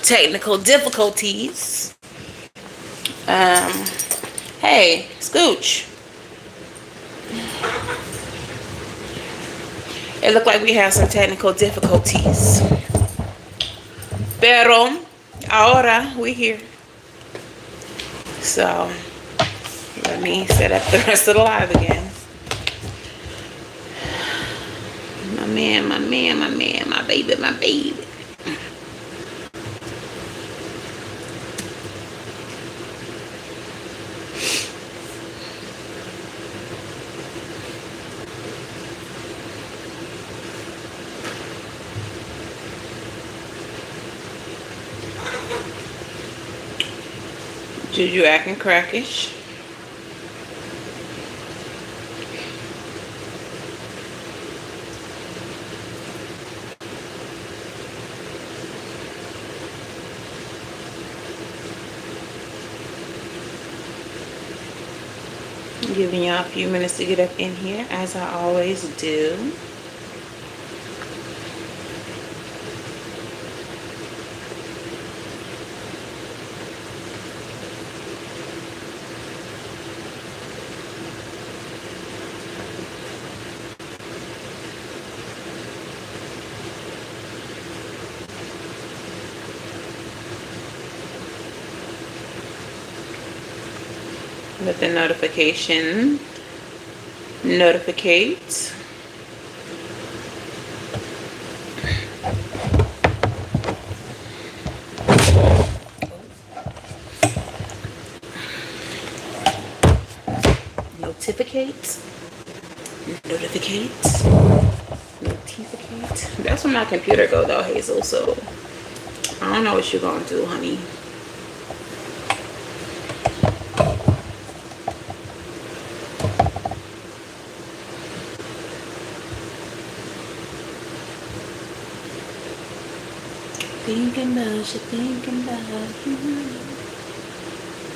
technical difficulties. Hey, Scooch. It looked like we have some technical difficulties. Pero ahora we here. So let me set up the rest of the live again. My man, my man, my man, my baby, my baby. Juju acting crackish. Giving y'all a few minutes to get up in here, as I always do. Let the notification notificate. Notificate. Notificate. Notificate. That's where my computer go though, Hazel, so I don't know what you're gonna do, honey. Thinking about you, thinking about you.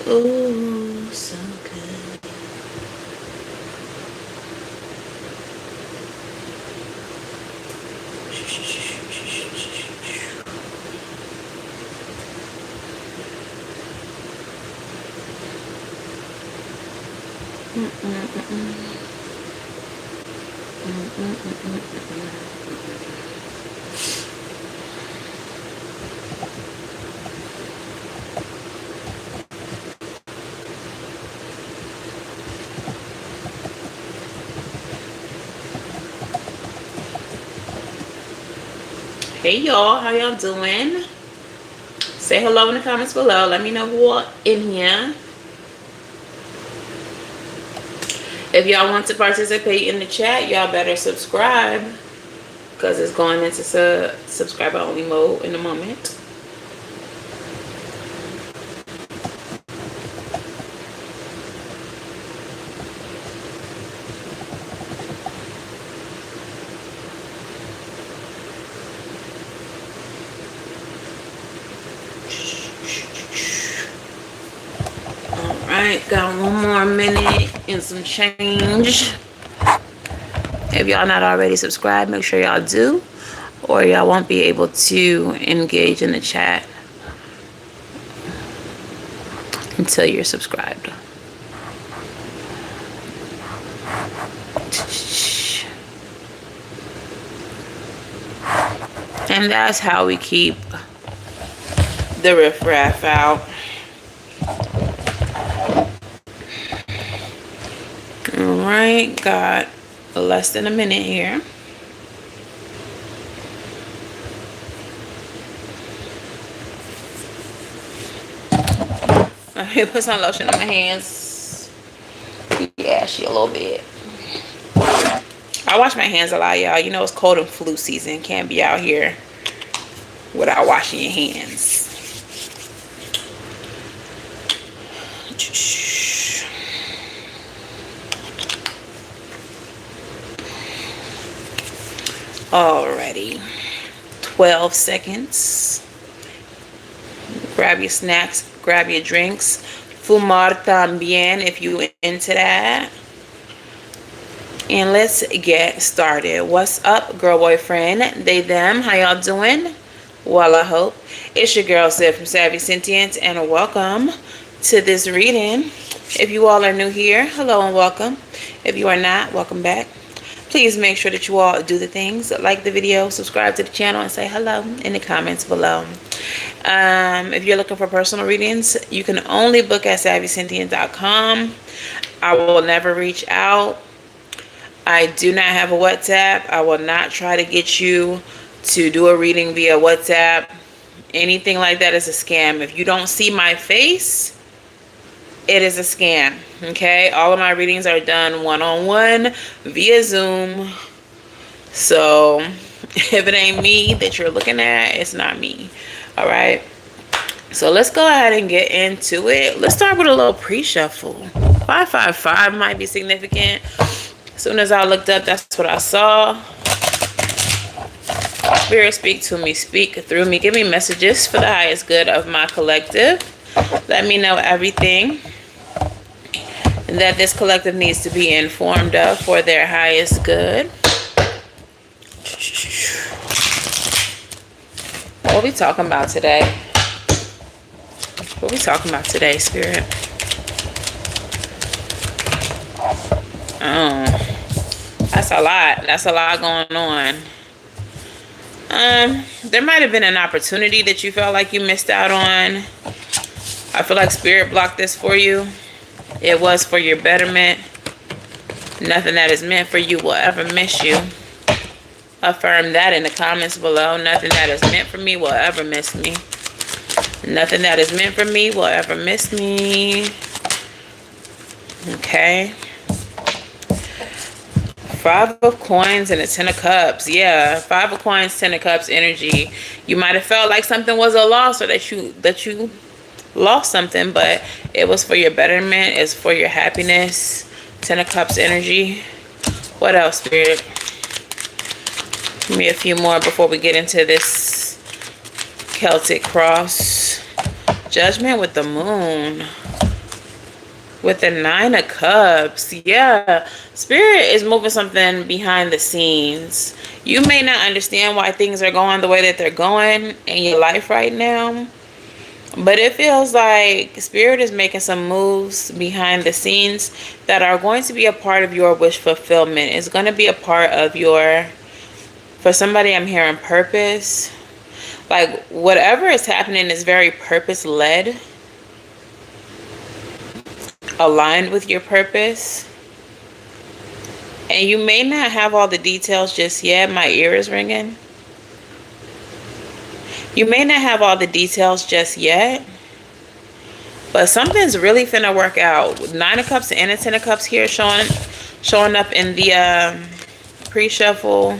Oh, so good. Hey y'all, how y'all doing? Say hello in the comments below. Let me know who are in here. If y'all want to participate in the chat, y'all better subscribe, because it's going into subscriber only mode in a moment. Alright, got one more minute and some change. If y'all not already subscribed, make sure y'all do, or y'all won't be able to engage in the chat until you're subscribed. And that's how we keep the riffraff out. Alright, got less than a minute here. Okay, put some lotion on my hands. Yeah, ashy a little bit. I wash my hands a lot, y'all. You know it's cold and flu season. Can't be out here without washing your hands. Alrighty, 12 seconds. Grab your snacks, grab your drinks. Fumar también if you into that. And let's get started. What's up, girl, boyfriend, they, them? How y'all doing? Well, I hope. It's your girl, Sid from Savvy Sentient, and welcome to this reading. If you all are new here, hello and welcome. If you are not, welcome back. Please make sure that you all do the things, like the video, subscribe to the channel, and say hello in the comments below. If you're looking for personal readings, you can only book at SavvySentient.com. I will never reach out. I do not have a WhatsApp. I will not try to get you to do a reading via WhatsApp. Anything like that is a scam. If you don't see my face, it is a scam. Okay, all of my readings are done one-on-one via Zoom. So if it ain't me that you're looking at, it's not me. All right, so let's go ahead and get into it. Let's start with a little pre-shuffle. 555 might be significant. As soon as I looked up, that's what I saw. Spirit, speak to me, speak through me. Give me messages for the highest good of my collective. Let me know everything that this collective needs to be informed of for their highest good. What we talking about today? What we talking about today, Spirit? Oh, that's a lot. That's a lot going on. There might have been an opportunity that you felt like you missed out on. I feel like Spirit blocked this for you. It was for your betterment. Nothing that is meant for you will ever miss you. Affirm that in the comments below. Nothing that is meant for me will ever miss me. Nothing that is meant for me will ever miss me. Okay. 5 of coins and a 10 of cups. Yeah, 5 of coins, 10 of cups energy. You might have felt like something was a loss, or that you lost something, but it was for your betterment. It's for your happiness. 10 of cups energy. What else, Spirit? Give me a few more before we get into this Celtic cross. Judgment with the moon. With the 9 of cups. Yeah, Spirit is moving something behind the scenes. You may not understand why things are going the way that they're going in your life right now, but it feels like Spirit is making some moves behind the scenes that are going to be a part of your wish fulfillment. It's going to be a part of your, for somebody I'm hearing purpose. Like whatever is happening is very purpose-led. Aligned with your purpose. And you may not have all the details just yet. My ear is ringing. You may not have all the details just yet, but something's really finna work out. With 9 of cups and a 10 of cups here showing up in the pre-shuffle.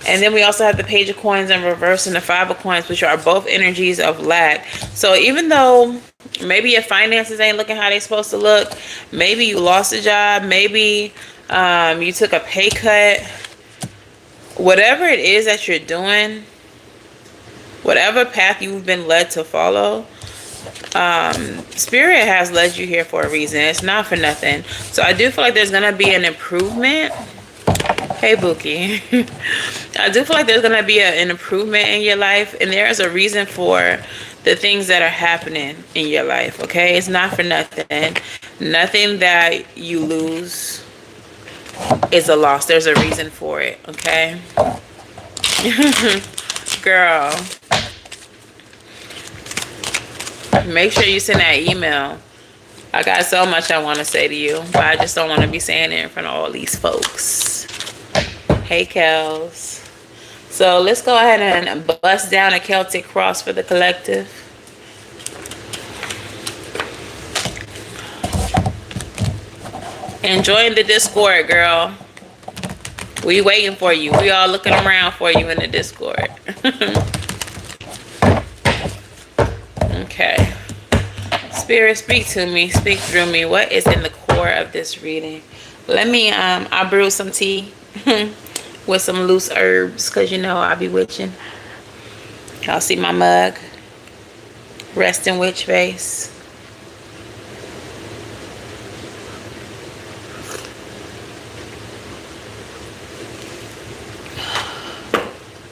And then we also have the Page of Coins in reverse and the 5 of Coins, which are both energies of lack. So even though maybe your finances ain't looking how they're supposed to look, maybe you lost a job, maybe you took a pay cut, whatever it is that you're doing, whatever path you've been led to follow, Spirit has led you here for a reason. It's not for nothing. So I do feel like there's going to be an improvement. Hey, Bookie. I do feel like there's going to be an improvement in your life, and there's a reason for the things that are happening in your life, okay? It's not for nothing. Nothing that you lose is a loss. There's a reason for it, okay? Girl, make sure you send that email. I got so much I want to say to you, but I just don't want to be saying it in front of all these folks. Hey, Kels. So let's go ahead and bust down a Celtic cross for the collective. Enjoying the Discord, girl. We waiting for you. We all looking around for you in the Discord. Okay. Spirit, speak to me. Speak through me. What is in the core of this reading? Let me, I brew some tea with some loose herbs, because you know I be witching. Y'all see my mug? Resting witch face.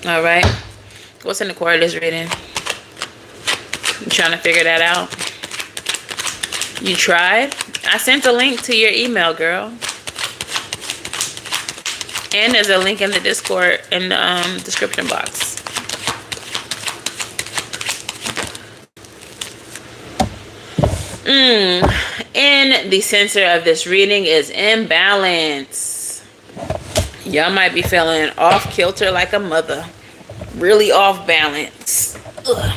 All right. What's in the core of this reading? You trying to figure that out? You tried? I sent a link to your email, girl. And there's a link in the Discord in the description box. And the center of this reading is imbalance. Y'all might be feeling off kilter like a mother. Really off balance. Ugh.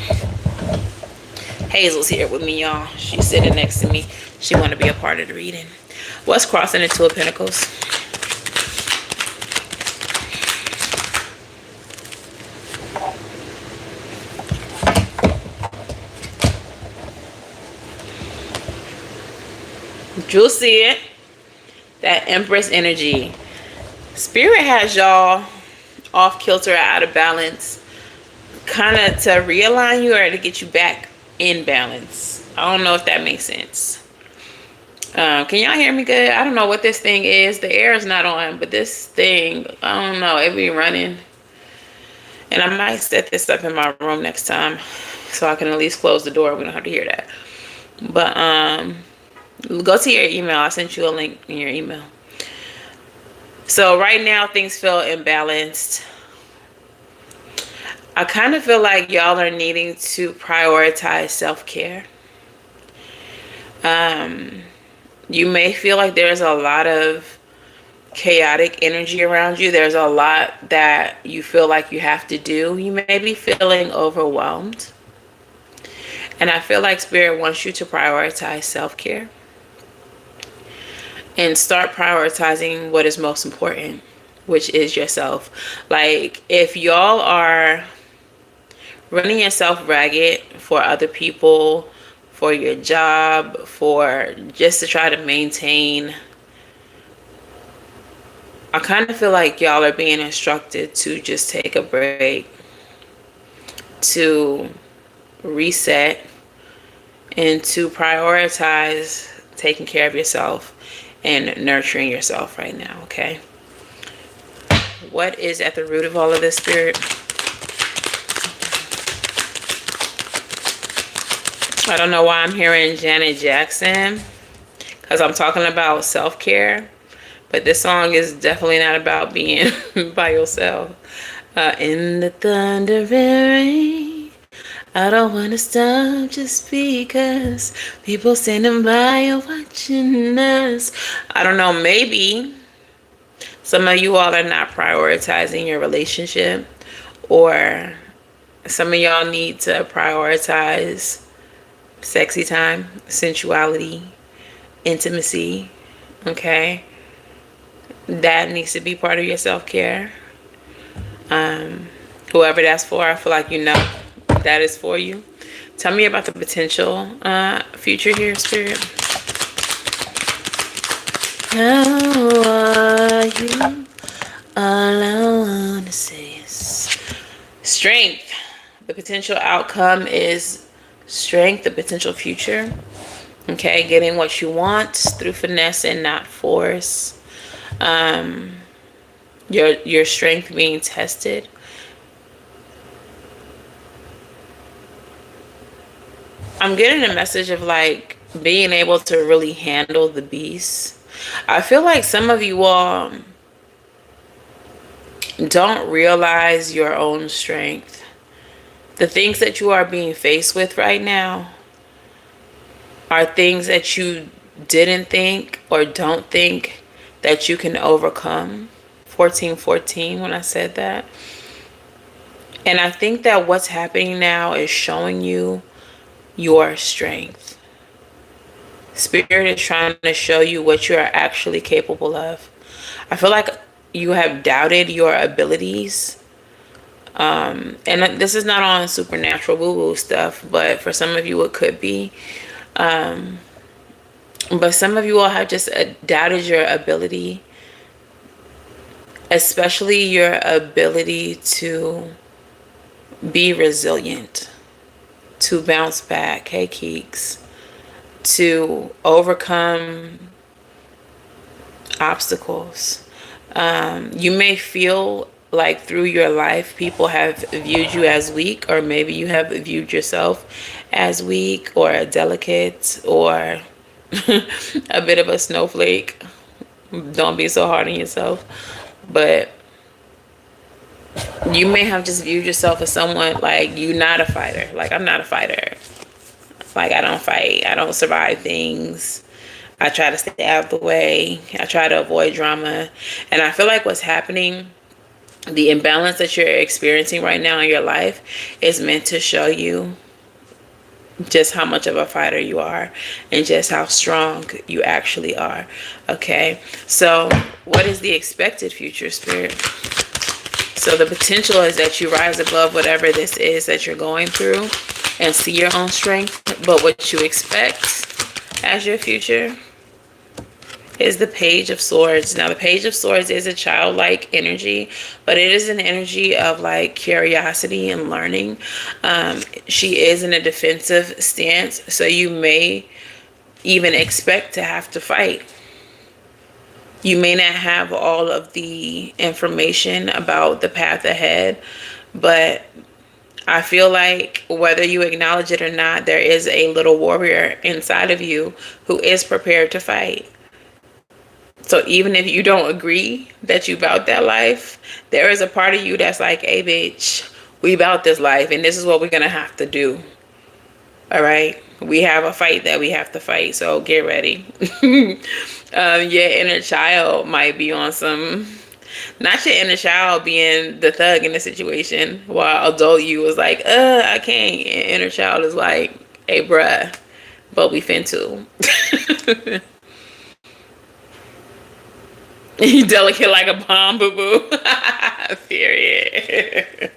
Hazel's here with me, y'all. She's sitting next to me. She want to be a part of the reading. What's crossing the Two of Pentacles? You'll see it. That Empress energy. Spirit has y'all off kilter, out of balance, kind of to realign you or to get you back in balance. I don't know if that makes sense. Can y'all hear me good? I don't know what this thing is. The air is not on, but this thing, I don't know, it be running. And I might set this up in my room next time so I can at least close the door. We don't have to hear that. But go to your email. I sent you a link in your email. So right now things feel imbalanced. I kind of feel like y'all are needing to prioritize self-care. You may feel like there's a lot of chaotic energy around you. There's a lot that you feel like you have to do. You may be feeling overwhelmed. And I feel like Spirit wants you to prioritize self-care. And start prioritizing what is most important, which is yourself. Like, if y'all are running yourself ragged for other people, for your job, for just to try to maintain, I kind of feel like y'all are being instructed to just take a break, to reset, and to prioritize taking care of yourself and nurturing yourself right now, okay? What is at the root of all of this, Spirit? I don't know why I'm hearing Janet Jackson, because I'm talking about self-care, but this song is definitely not about being by yourself. In the thunder and rain, I don't want to stop just because people standing by are watching us. I don't know, maybe some of you all are not prioritizing your relationship, or some of y'all need to prioritize sexy time, sensuality, intimacy, okay? That needs to be part of your self-care. Whoever that's for, I feel like you know that is for you. Tell me about the potential future here, Spirit. How are you? All I want to say is strength. The potential outcome is strength, the potential future. Okay, getting what you want through finesse and not force. Your strength being tested. I'm getting a message of like being able to really handle the beast. I feel like some of you all don't realize your own strength. The things that you are being faced with right now are things that you didn't think or don't think that you can overcome. 1414 when I said that. And I think that what's happening now is showing you your strength. Spirit is trying to show you what you are actually capable of. I feel like you have doubted your abilities. And this is not on supernatural woo-woo stuff, but for some of you it could be. But some of you all have just doubted your ability, especially your ability to be resilient, to bounce back, hey Keeks, to overcome obstacles. You may feel like through your life, people have viewed you as weak, or maybe you have viewed yourself as weak or delicate or a bit of a snowflake. Don't be so hard on yourself. But you may have just viewed yourself as someone like you not a fighter. Like, I'm not a fighter. Like, I don't fight. I don't survive things. I try to stay out of the way. I try to avoid drama. And I feel like what's happening, the imbalance that you're experiencing right now in your life, is meant to show you just how much of a fighter you are and just how strong you actually are. Okay, so what is the expected future, Spirit? So the potential is that you rise above whatever this is that you're going through and see your own strength. But what you expect as your future is the Page of Swords. Now, the Page of Swords is a childlike energy, but it is an energy of like curiosity and learning. She is in a defensive stance, so you may even expect to have to fight. You may not have all of the information about the path ahead, but I feel like whether you acknowledge it or not, there is a little warrior inside of you who is prepared to fight. So even if you don't agree that you about that life, there is a part of you that's like, hey, bitch, we about this life, and this is what we're going to have to do. All right? We have a fight that we have to fight, so get ready. Your inner child might be on some, not your inner child being the thug in the situation, while adult you was like, I can't. And inner child is like, hey, bruh, but we finna. You delicate like a bomb, boo-boo. Period.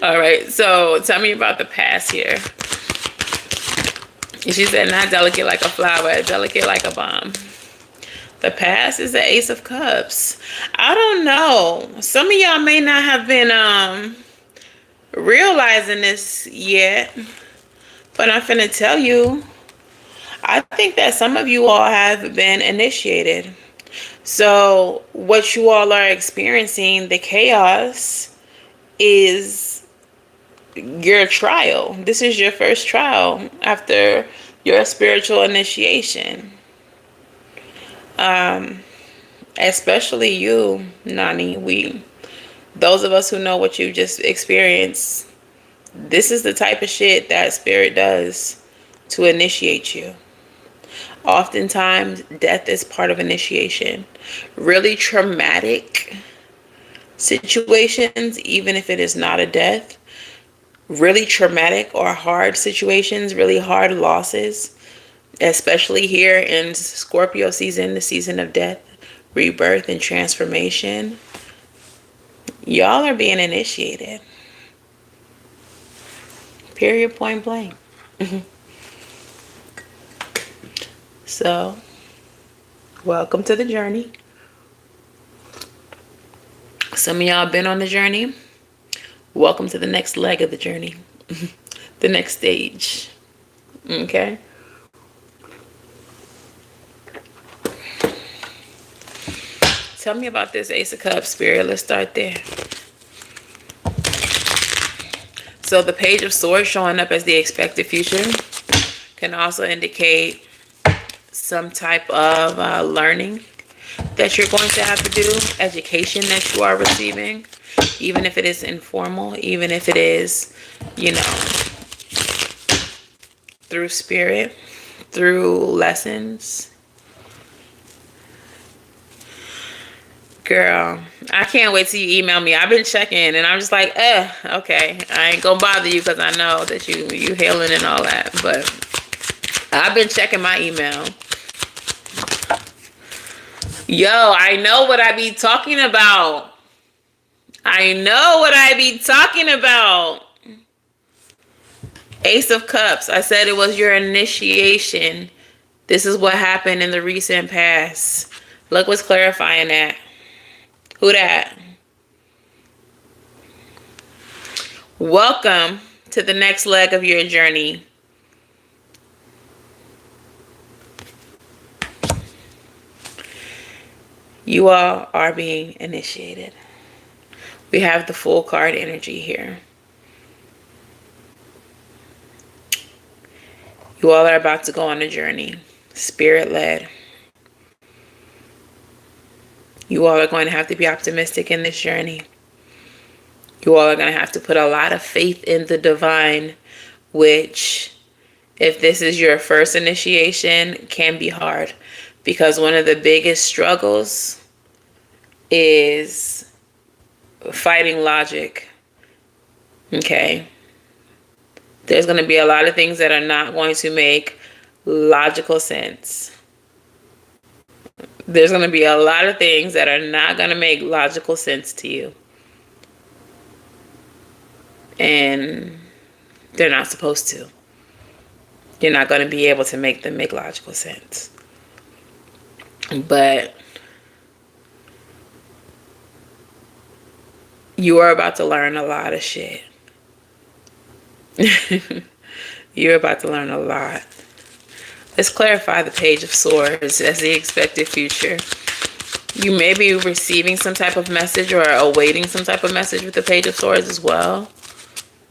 All right, so tell me about the past here. She said, not delicate like a flower, delicate like a bomb. The past is the Ace of Cups. I don't know. Some of y'all may not have been realizing this yet, but I'm finna tell you, I think that some of you all have been initiated. So what you all are experiencing, the chaos, is your trial. This is your first trial after your spiritual initiation. Especially you, Nani. Those of us who know what you just experienced, this is the type of shit that spirit does to initiate you. Oftentimes, death is part of initiation. Really traumatic situations, even if it is not a death, really traumatic or hard situations, really hard losses, especially here in Scorpio season, the season of death, rebirth, and transformation. Y'all are being initiated. Period, point blank. So, welcome to the journey. Some of y'all been on the journey. Welcome to the next leg of the journey. The next stage. Okay? Tell me about this Ace of Cups, Spirit. Let's start there. So the Page of Swords showing up as the expected future can also indicate some type of learning that you're going to have to do, education that you are receiving, even if it is informal, even if it is, through spirit, through lessons. Girl, I can't wait till you email me. I've been checking and I'm just like, okay. I ain't gonna bother you because I know that you healing and all that. But I've been checking my email. Yo, I know what I be talking about. I know what I be talking about. Ace of Cups. I said it was your initiation. This is what happened in the recent past. Look what's clarifying that. Who that? Welcome to the next leg of your journey. You all are being initiated. We have the Full card energy here. You all are about to go on a journey, spirit-led. You all are going to have to be optimistic in this journey. You all are going to have to put a lot of faith in the divine, which, if this is your first initiation, can be hard. Because one of the biggest struggles is fighting logic. Okay? There's going to be a lot of things that are not going to make logical sense. There's going to be a lot of things that are not going to make logical sense to you. And they're not supposed to. You're not going to be able to make them make logical sense. But you are about to learn a lot of shit. You're about to learn a lot. Let's clarify the Page of Swords as the expected future. You may be receiving some type of message or awaiting some type of message with the Page of Swords as well.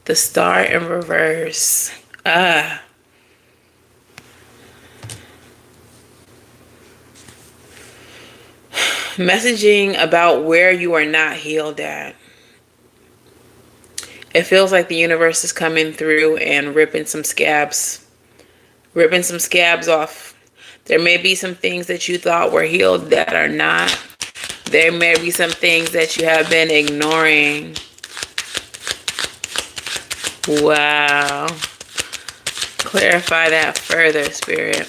The Star in reverse. Messaging about where you are not healed at. It feels like the universe is coming through and ripping some scabs off. There may be some things that you thought were healed that are not. There may be some things that you have been ignoring. Wow. Clarify that further, Spirit.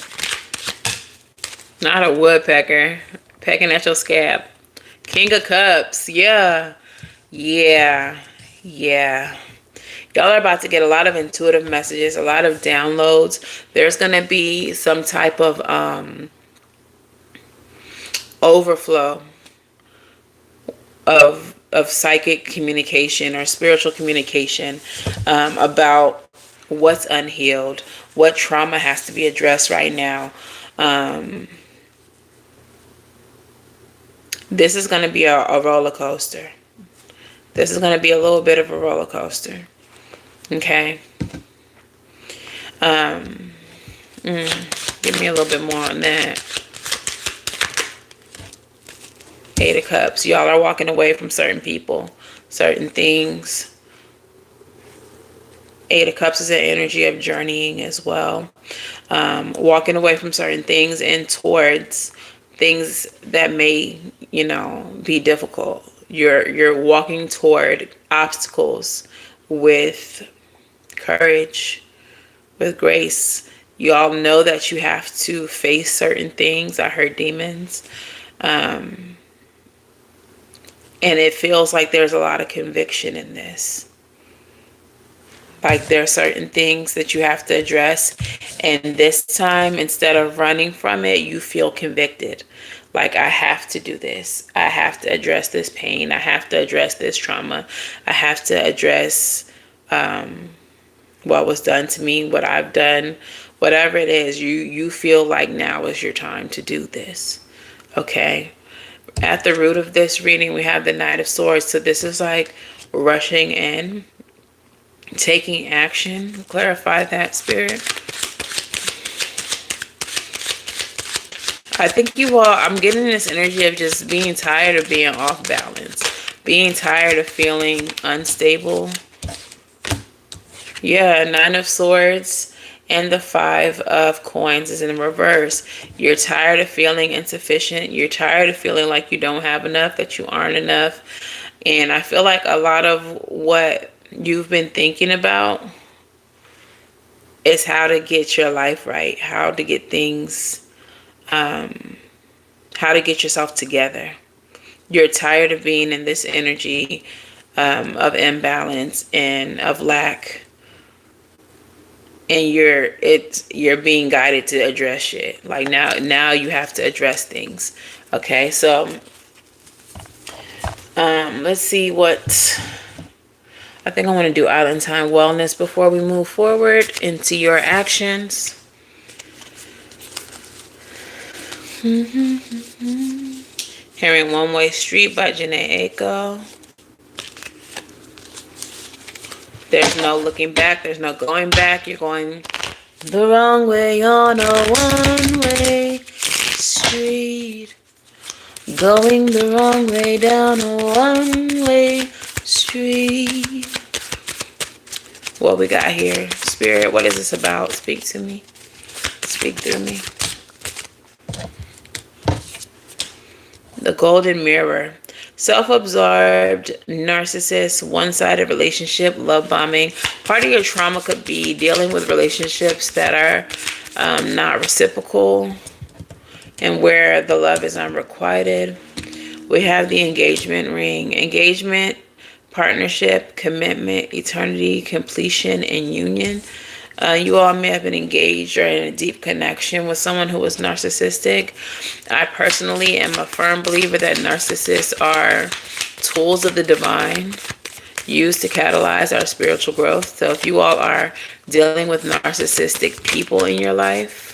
Not a woodpecker pecking at your scab. King of Cups. Yeah. Y'all are about to get a lot of intuitive messages, a lot of downloads. There's going to be some type of overflow of psychic communication or spiritual communication about what's unhealed, what trauma has to be addressed right now. This is going to be a roller coaster. This is going to be a little bit of a roller coaster. Okay. Give me a little bit more on that. Eight of Cups. Y'all are walking away from certain people, certain things. Eight of Cups is an energy of journeying as well. Walking away from certain things and towards things that may, be difficult. You're walking toward obstacles with courage, with grace. You all know that you have to face certain things. I heard demons. And it feels like there's a lot of conviction in this. Like there are certain things that you have to address. And this time, instead of running from it, you feel convicted. Like, I have to do this. I have to address this pain. I have to address this trauma. I have to address what was done to me, what I've done, whatever it is. You feel like now is your time to do this. Okay? At the root of this reading, we have the Knight of Swords. So this is like rushing in, taking action. Clarify that, Spirit. I think you all, I'm getting this energy of just being tired of being off balance. Being tired of feeling unstable. Yeah, Nine of Swords and the Five of Coins is in reverse. You're tired of feeling insufficient. You're tired of feeling like you don't have enough, that you aren't enough. And I feel like a lot of what you've been thinking about is how to get your life right, how to get things, how to get yourself together. You're tired of being in this energy of imbalance and of lack. And you're being guided to address shit. Like now you have to address things. Okay, so let's see what I think I want to do. Island Time Wellness before we move forward into your actions. Hearing One Way Street by Janae Aiko. There's no looking back. There's no going back. You're going the wrong way on a one-way street. Going the wrong way down a one-way street. What we got here? Spirit, what is this about? Speak to me. Speak through me. The golden mirror. Self-absorbed, narcissist, one-sided relationship, love bombing. Part of your trauma could be dealing with relationships that are not reciprocal and where the love is unrequited. We have the engagement ring. Engagement, partnership, commitment, eternity, completion, and union. You all may have been engaged or in a deep connection with someone who is narcissistic. I personally am a firm believer that narcissists are tools of the divine used to catalyze our spiritual growth. So if you all are dealing with narcissistic people in your life,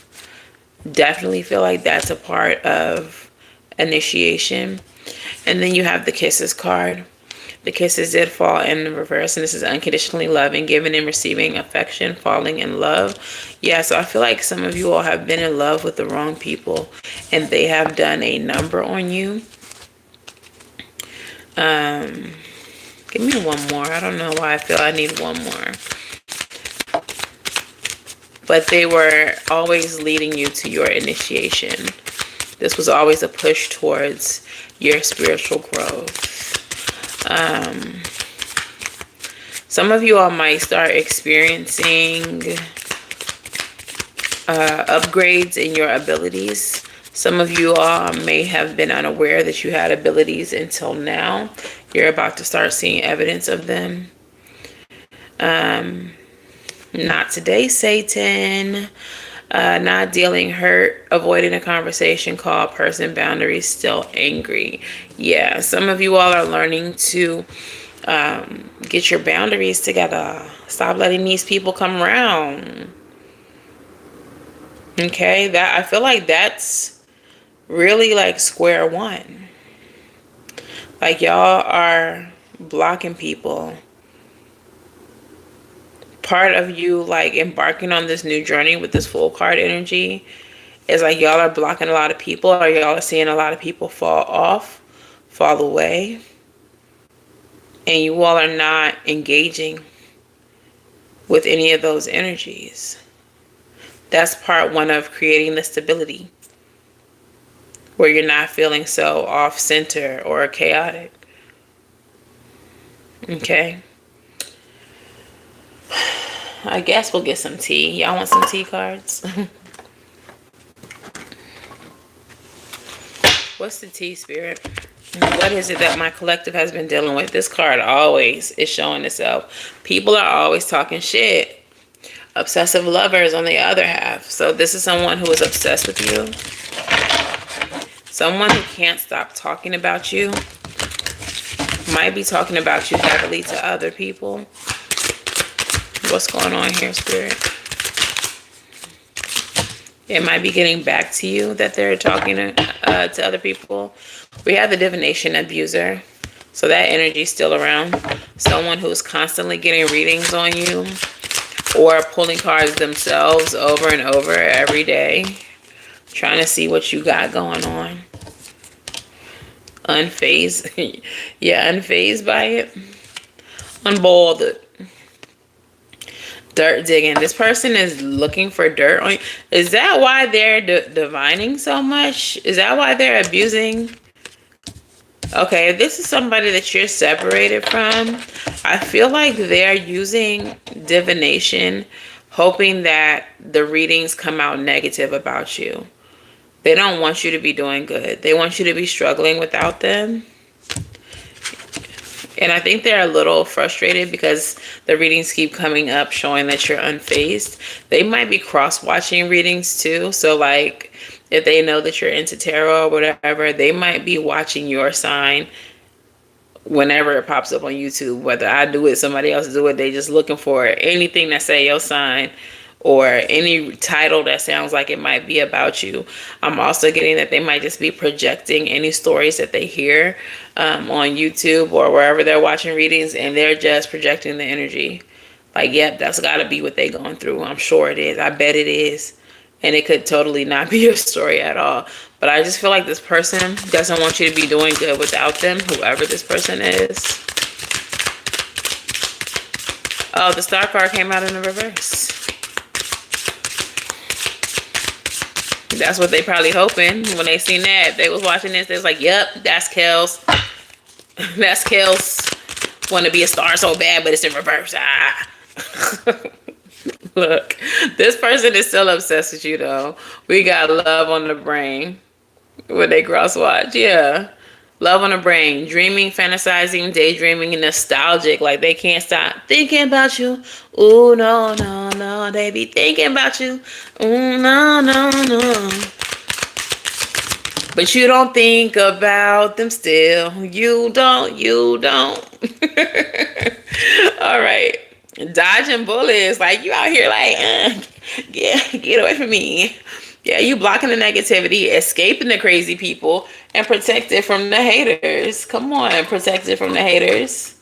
definitely feel like that's a part of initiation. And then you have the kisses card. The kisses did fall in the reverse, and this is unconditionally loving, giving and receiving affection, falling in love. Yeah, so I feel like some of you all have been in love with the wrong people, and they have done a number on you. Give me one more. I don't know why I feel I need one more. But they were always leading you to your initiation. This was always a push towards your spiritual growth. Some of you all might start experiencing upgrades in your abilities. Some of you all may have been unaware that you had abilities until now. You're about to start seeing evidence of them. Not today, Satan. Not dealing hurt, avoiding a conversation, call person, boundaries, still angry. Yeah, some of you all are learning to get your boundaries together. Stop letting these people come around. Okay, that I feel like that's really like square one. Like y'all are blocking people. Part of you like embarking on this new journey with this full card energy is like y'all are blocking a lot of people, or y'all are seeing a lot of people fall off, fall away, and you all are not engaging with any of those energies. That's part one of creating the stability, where you're not feeling so off center or chaotic. Okay. I guess we'll get some tea. Y'all want some tea cards? What's the tea, Spirit? What is it that my collective has been dealing with? This card always is showing itself. People are always talking shit. Obsessive lovers on the other half. So this is someone who is obsessed with you. Someone who can't stop talking about you. Might be talking about you heavily to other people. What's going on here, Spirit? It might be getting back to you that they're talking to other people. We have the divination abuser. So that energy is still around. Someone who's constantly getting readings on you or pulling cards themselves over and over every day. Trying to see what you got going on. Unfazed. Yeah, unfazed by it. Unbothered. Dirt digging. This person is looking for dirt on you. Is that why they're divining so much? Is that why they're abusing? Okay, if this is somebody that you're separated from, I feel like they're using divination, hoping that the readings come out negative about you. They don't want you to be doing good. They want you to be struggling without them. And I think they're a little frustrated because the readings keep coming up showing that you're unfazed. They might be cross-watching readings too. So like if they know that you're into tarot or whatever, they might be watching your sign whenever it pops up on YouTube. Whether I do it, somebody else do it, they just looking for anything that say your sign or any title that sounds like it might be about you. I'm also getting that they might just be projecting any stories that they hear on YouTube or wherever they're watching readings, and they're just projecting the energy. Like, yep, that's gotta be what they going through. I'm sure it is. I bet it is. And it could totally not be a story at all. But I just feel like this person doesn't want you to be doing good without them, whoever this person is. Oh, the star card came out in the reverse. That's what they probably hoping when they seen that. If they was watching this, they was like, yep, that's Kels. That's Kels. Want to be a star so bad, but it's in reverse. Ah. Look, this person is still obsessed with you, though. We got love on the brain. When they cross watch, yeah. Love on the brain. Dreaming, fantasizing, daydreaming, and nostalgic. Like, they can't stop thinking about you. Ooh, no, no, no. They be thinking about you. Ooh, no, no, no. But you don't think about them still. You don't. All right. Dodging bullets. Like, you out here like, get away from me. Yeah, you blocking the negativity, escaping the crazy people, and protected from the haters. Come on, protected from the haters.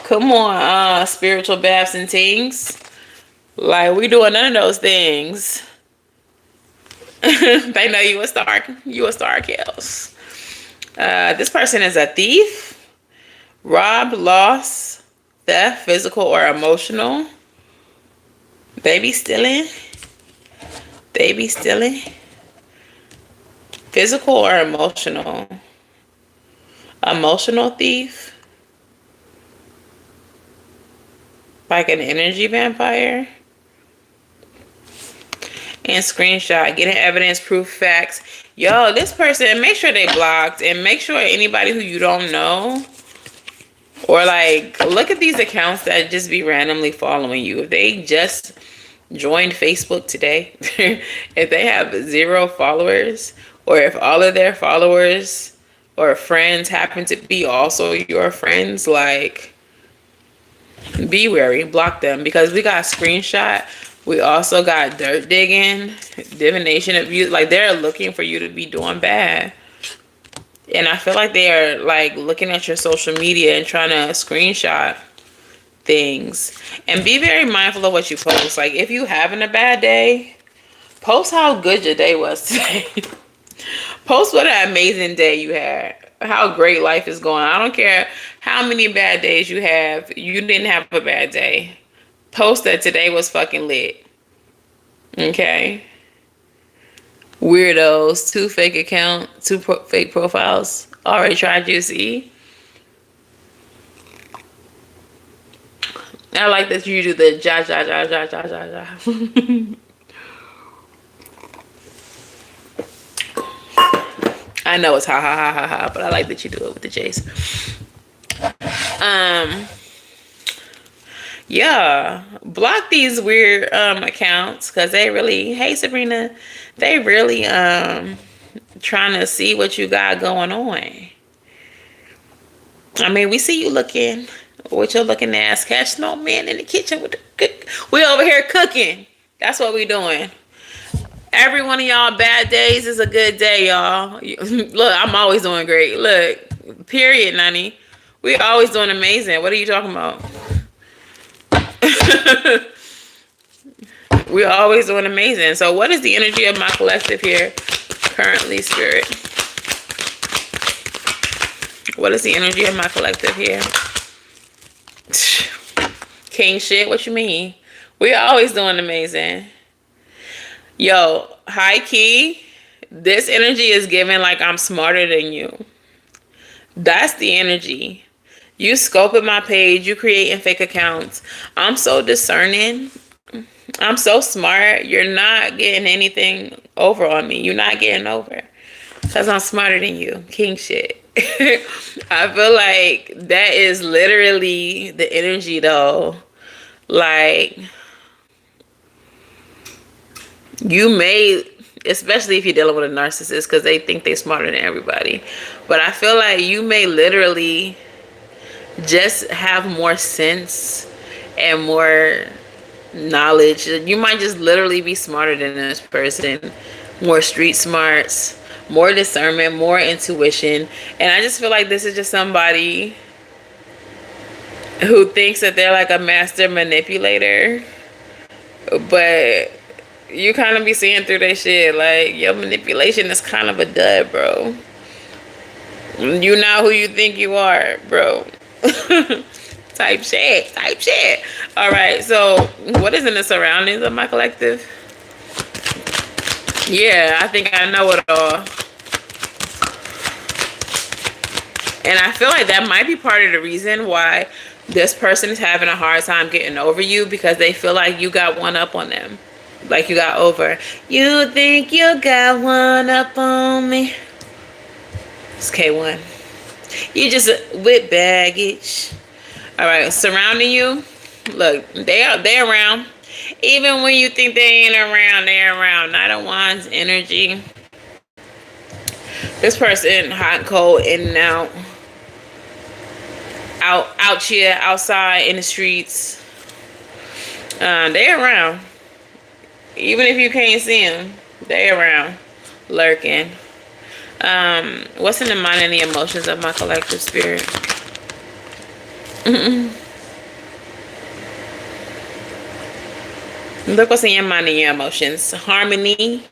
Come on, spiritual baths and things. Like, we doing none of those things. They know you a star. You a star, Kels. This person is a thief, robbed, lost, theft, physical or emotional. They be stealing. They be stealing. Physical or emotional? Emotional thief? Like an energy vampire? And screenshot. Getting evidence, proof, facts. Yo, this person, make sure they blocked. And make sure anybody who you don't know. Or like, look at these accounts that just be randomly following you. If they just joined Facebook today, if they have 0 followers, or if all of their followers or friends happen to be also your friends, like, be wary, block them, because we got screenshot. We also got dirt digging, divination, abuse. Like, they're looking for you to be doing bad. And I feel like they are like looking at your social media and trying to screenshot things. And be very mindful of what you post. Like, if you having a bad day, post how good your day was today. Post what an amazing day you had, how great life is going. I don't care how many bad days you have, you didn't have a bad day. Post that today was fucking lit. Okay? Weirdos, 2 fake accounts, 2 fake profiles. Already tried you, see? I like that you do the ja. I know it's ha, but I like that you do it with the J's. Yeah, block these weird accounts, because they really, hey Sabrina, they really trying to see what you got going on. I mean, we see you looking with your looking ass. Catch no man in the kitchen with the cook. We over here cooking. That's what we doing. Every one of y'all bad days is a good day, y'all. Look, I'm always doing great. Look, period, Nani. We always doing amazing. What are you talking about? We're always doing amazing. So what is the energy of my collective here currently, Spirit? What is the energy of my collective here? King shit, what you mean? We're always doing amazing. Yo, high key, this energy is giving like I'm smarter than you. That's the energy. You scoping my page, you creating fake accounts. I'm so discerning. I'm so smart. You're not getting anything over on me. You're not getting over. Because I'm smarter than you. King shit. I feel like that is literally the energy though. Like, you may, especially if you're dealing with a narcissist, because they think they're smarter than everybody. But I feel like you may literally just have more sense and more knowledge. You might just literally be smarter than this person. More street smarts, more discernment, more intuition. And I just feel like this is just somebody who thinks that they're like a master manipulator, but you kind of be seeing through their shit. Like, your manipulation is kind of a dud, bro. You not who you think you are, bro. Type shit. Type shit. All right. So, what is in the surroundings of my collective? Yeah, I think I know it all. And I feel like that might be part of the reason why this person is having a hard time getting over you, because they feel like you got one up on them. Like you got over. You think you got one up on me. It's K1. You just with baggage. All right, surrounding you. Look, they're around. Even when you think they ain't around, they're around. Knight of Wands energy. This person hot and cold, in and out. Out here, outside, in the streets. They're around. Even if you can't see them, they're around, lurking. What's in the mind and the emotions of my collective spirit? Look what's in your mind and your emotions. Harmony.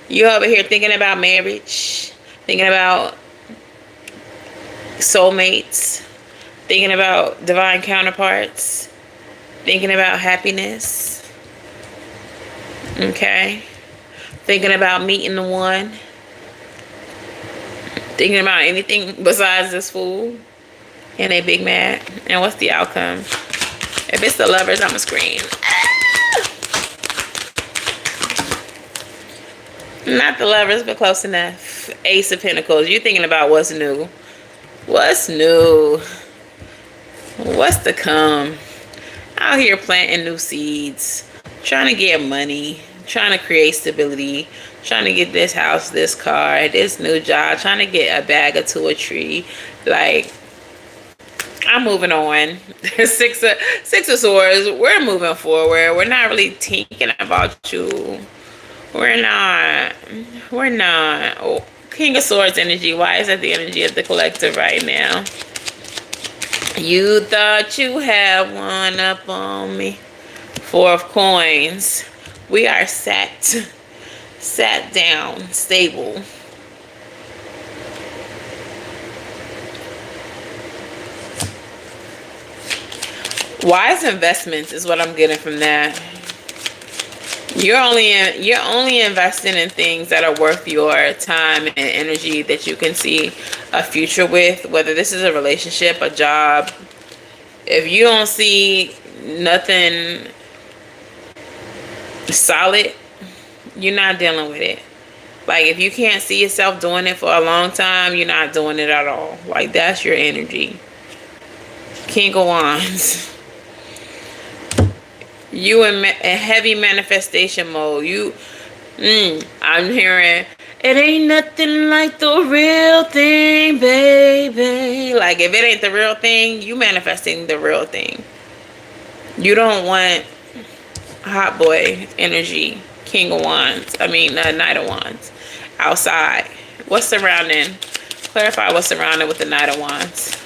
You over here thinking about marriage, thinking about soulmates, thinking about divine counterparts, thinking about happiness. Okay. Thinking about meeting the one. Thinking about anything besides this fool. And they big mad. And what's the outcome? If it's the lovers, I'ma scream. Not the lovers, but close enough. Ace of Pentacles. You thinking about what's new. What's new? What's to come? Out here planting new seeds. Trying to get money. Trying to create stability. Trying to get this house, this car, this new job. Trying to get a bag or two, a tree. Like, I'm moving on. Six of Swords. We're moving forward. We're not really thinking about you. We're not. Oh, King of Swords energy. Why is that the energy of the collective right now? You thought you had one up on me. Four of Coins. We are sat down, stable. Wise investments is what I'm getting from that. You're only investing in things that are worth your time and energy, that you can see a future with, whether this is a relationship, a job. If you don't see nothing solid, you're not dealing with it. Like, if you can't see yourself doing it for a long time, you're not doing it at all. Like, that's your energy. King of Wands. You in heavy manifestation mode. I'm hearing, it ain't nothing like the real thing, baby. Like, if it ain't the real thing, you manifesting the real thing. You don't want hot boy energy. King of Wands. Knight of Wands. Outside. What's surrounding? Clarify what's surrounding with the Knight of Wands.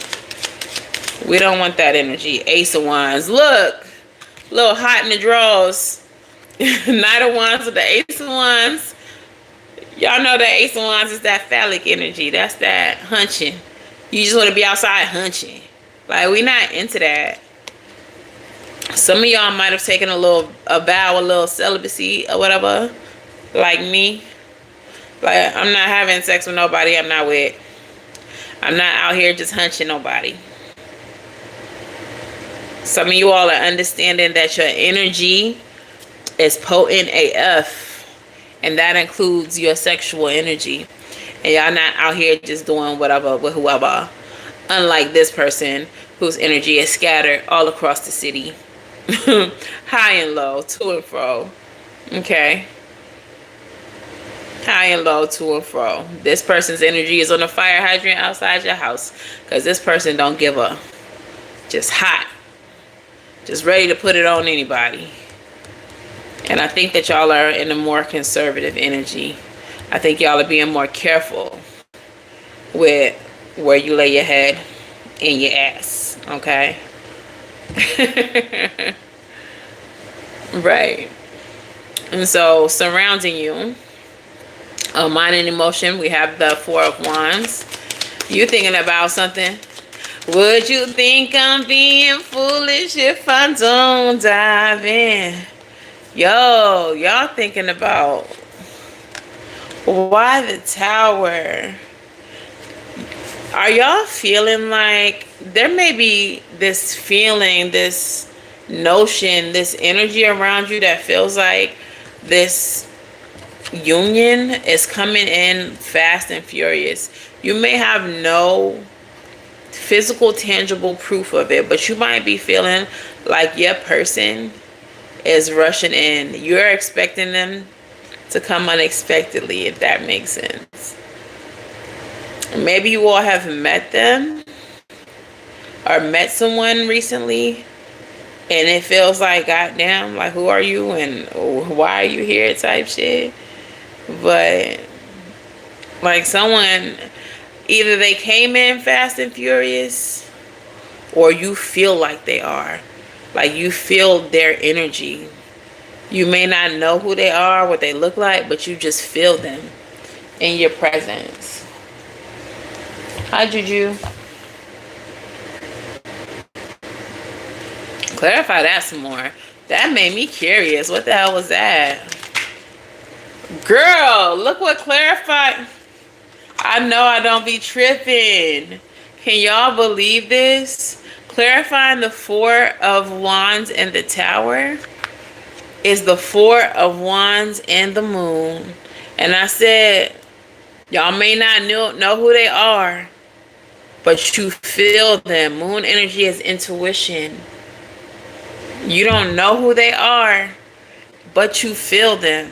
We don't want that energy. Ace of Wands. Look. A little hot in the drawers. Knight of Wands with the Ace of Wands. Y'all know that Ace of Wands is that phallic energy. That's that hunching. You just want to be outside hunching. Like, we not into that. Some of y'all might have taken a vow, a little celibacy or whatever. Like me. Like, I'm not having sex with nobody I'm not with. I'm not out here just hunching nobody. Some of you all are understanding that your energy is potent AF. And that includes your sexual energy. And y'all not out here just doing whatever with whoever. Unlike this person whose energy is scattered all across the city. High and low, to and fro. Okay. High and low, to and fro. This person's energy is on the fire hydrant outside your house. Because this person don't give a. Just hot. Just ready to put it on anybody. And I think that y'all are in a more conservative energy. I think y'all are being more careful with where you lay your head and your ass. Okay? Right. And so surrounding you, mind and emotion, we have the Four of Wands. You thinking about something? Would you think I'm being foolish if I don't dive in? Yo, y'all thinking about why the Tower? Are y'all feeling like there may be this feeling, this notion, this energy around you that feels like this union is coming in fast and furious? You may have no physical, tangible proof of it, but you might be feeling like your person is rushing in. You're expecting them to come unexpectedly, if that makes sense. Maybe you all have met them or met someone recently, and it feels like, goddamn, like, who are you and why are you here type shit. But like, someone, either they came in fast and furious, or you feel like they are. Like, you feel their energy. You may not know who they are, what they look like, but you just feel them in your presence. Hi, Juju. Clarify that some more. That made me curious. What the hell was that? Girl, look what clarified. I know I don't be tripping. Can y'all believe this? Clarifying the Four of Wands and the Tower is the Four of Wands and the Moon. And I said, y'all may not know who they are, but you feel them. Moon energy is intuition. You don't know who they are, but you feel them.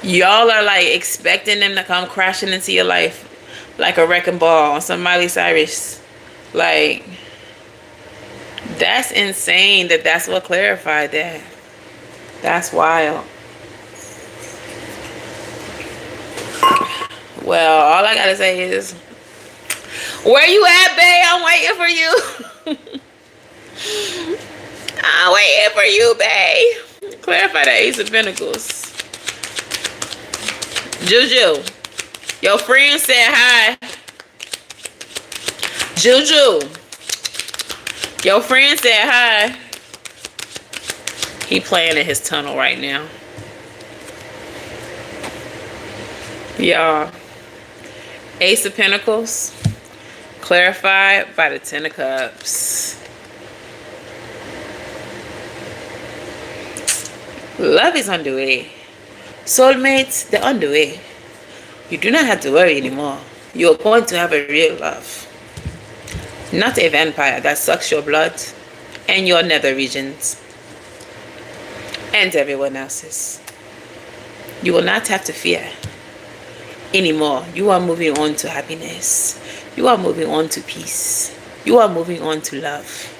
Y'all are like expecting them to come crashing into your life like a wrecking ball on some Miley Cyrus. Like, that's insane that that's what clarified that. That's wild. Well, all I gotta say is, where you at, babe? I'm waiting for you. I'm waiting for you, babe. Clarify the Ace of Pentacles. Juju, your friend said hi. Juju, your friend said hi. He playing in his tunnel right now. Y'all, Ace of Pentacles, clarified by the Ten of Cups. Love is on the way. Soulmates, they're on the way. You do not have to worry anymore. You're going to have a real love. Not a vampire that sucks your blood and your nether regions and everyone else's. You will not have to fear anymore. You are moving on to happiness. You are moving on to peace. You are moving on to love.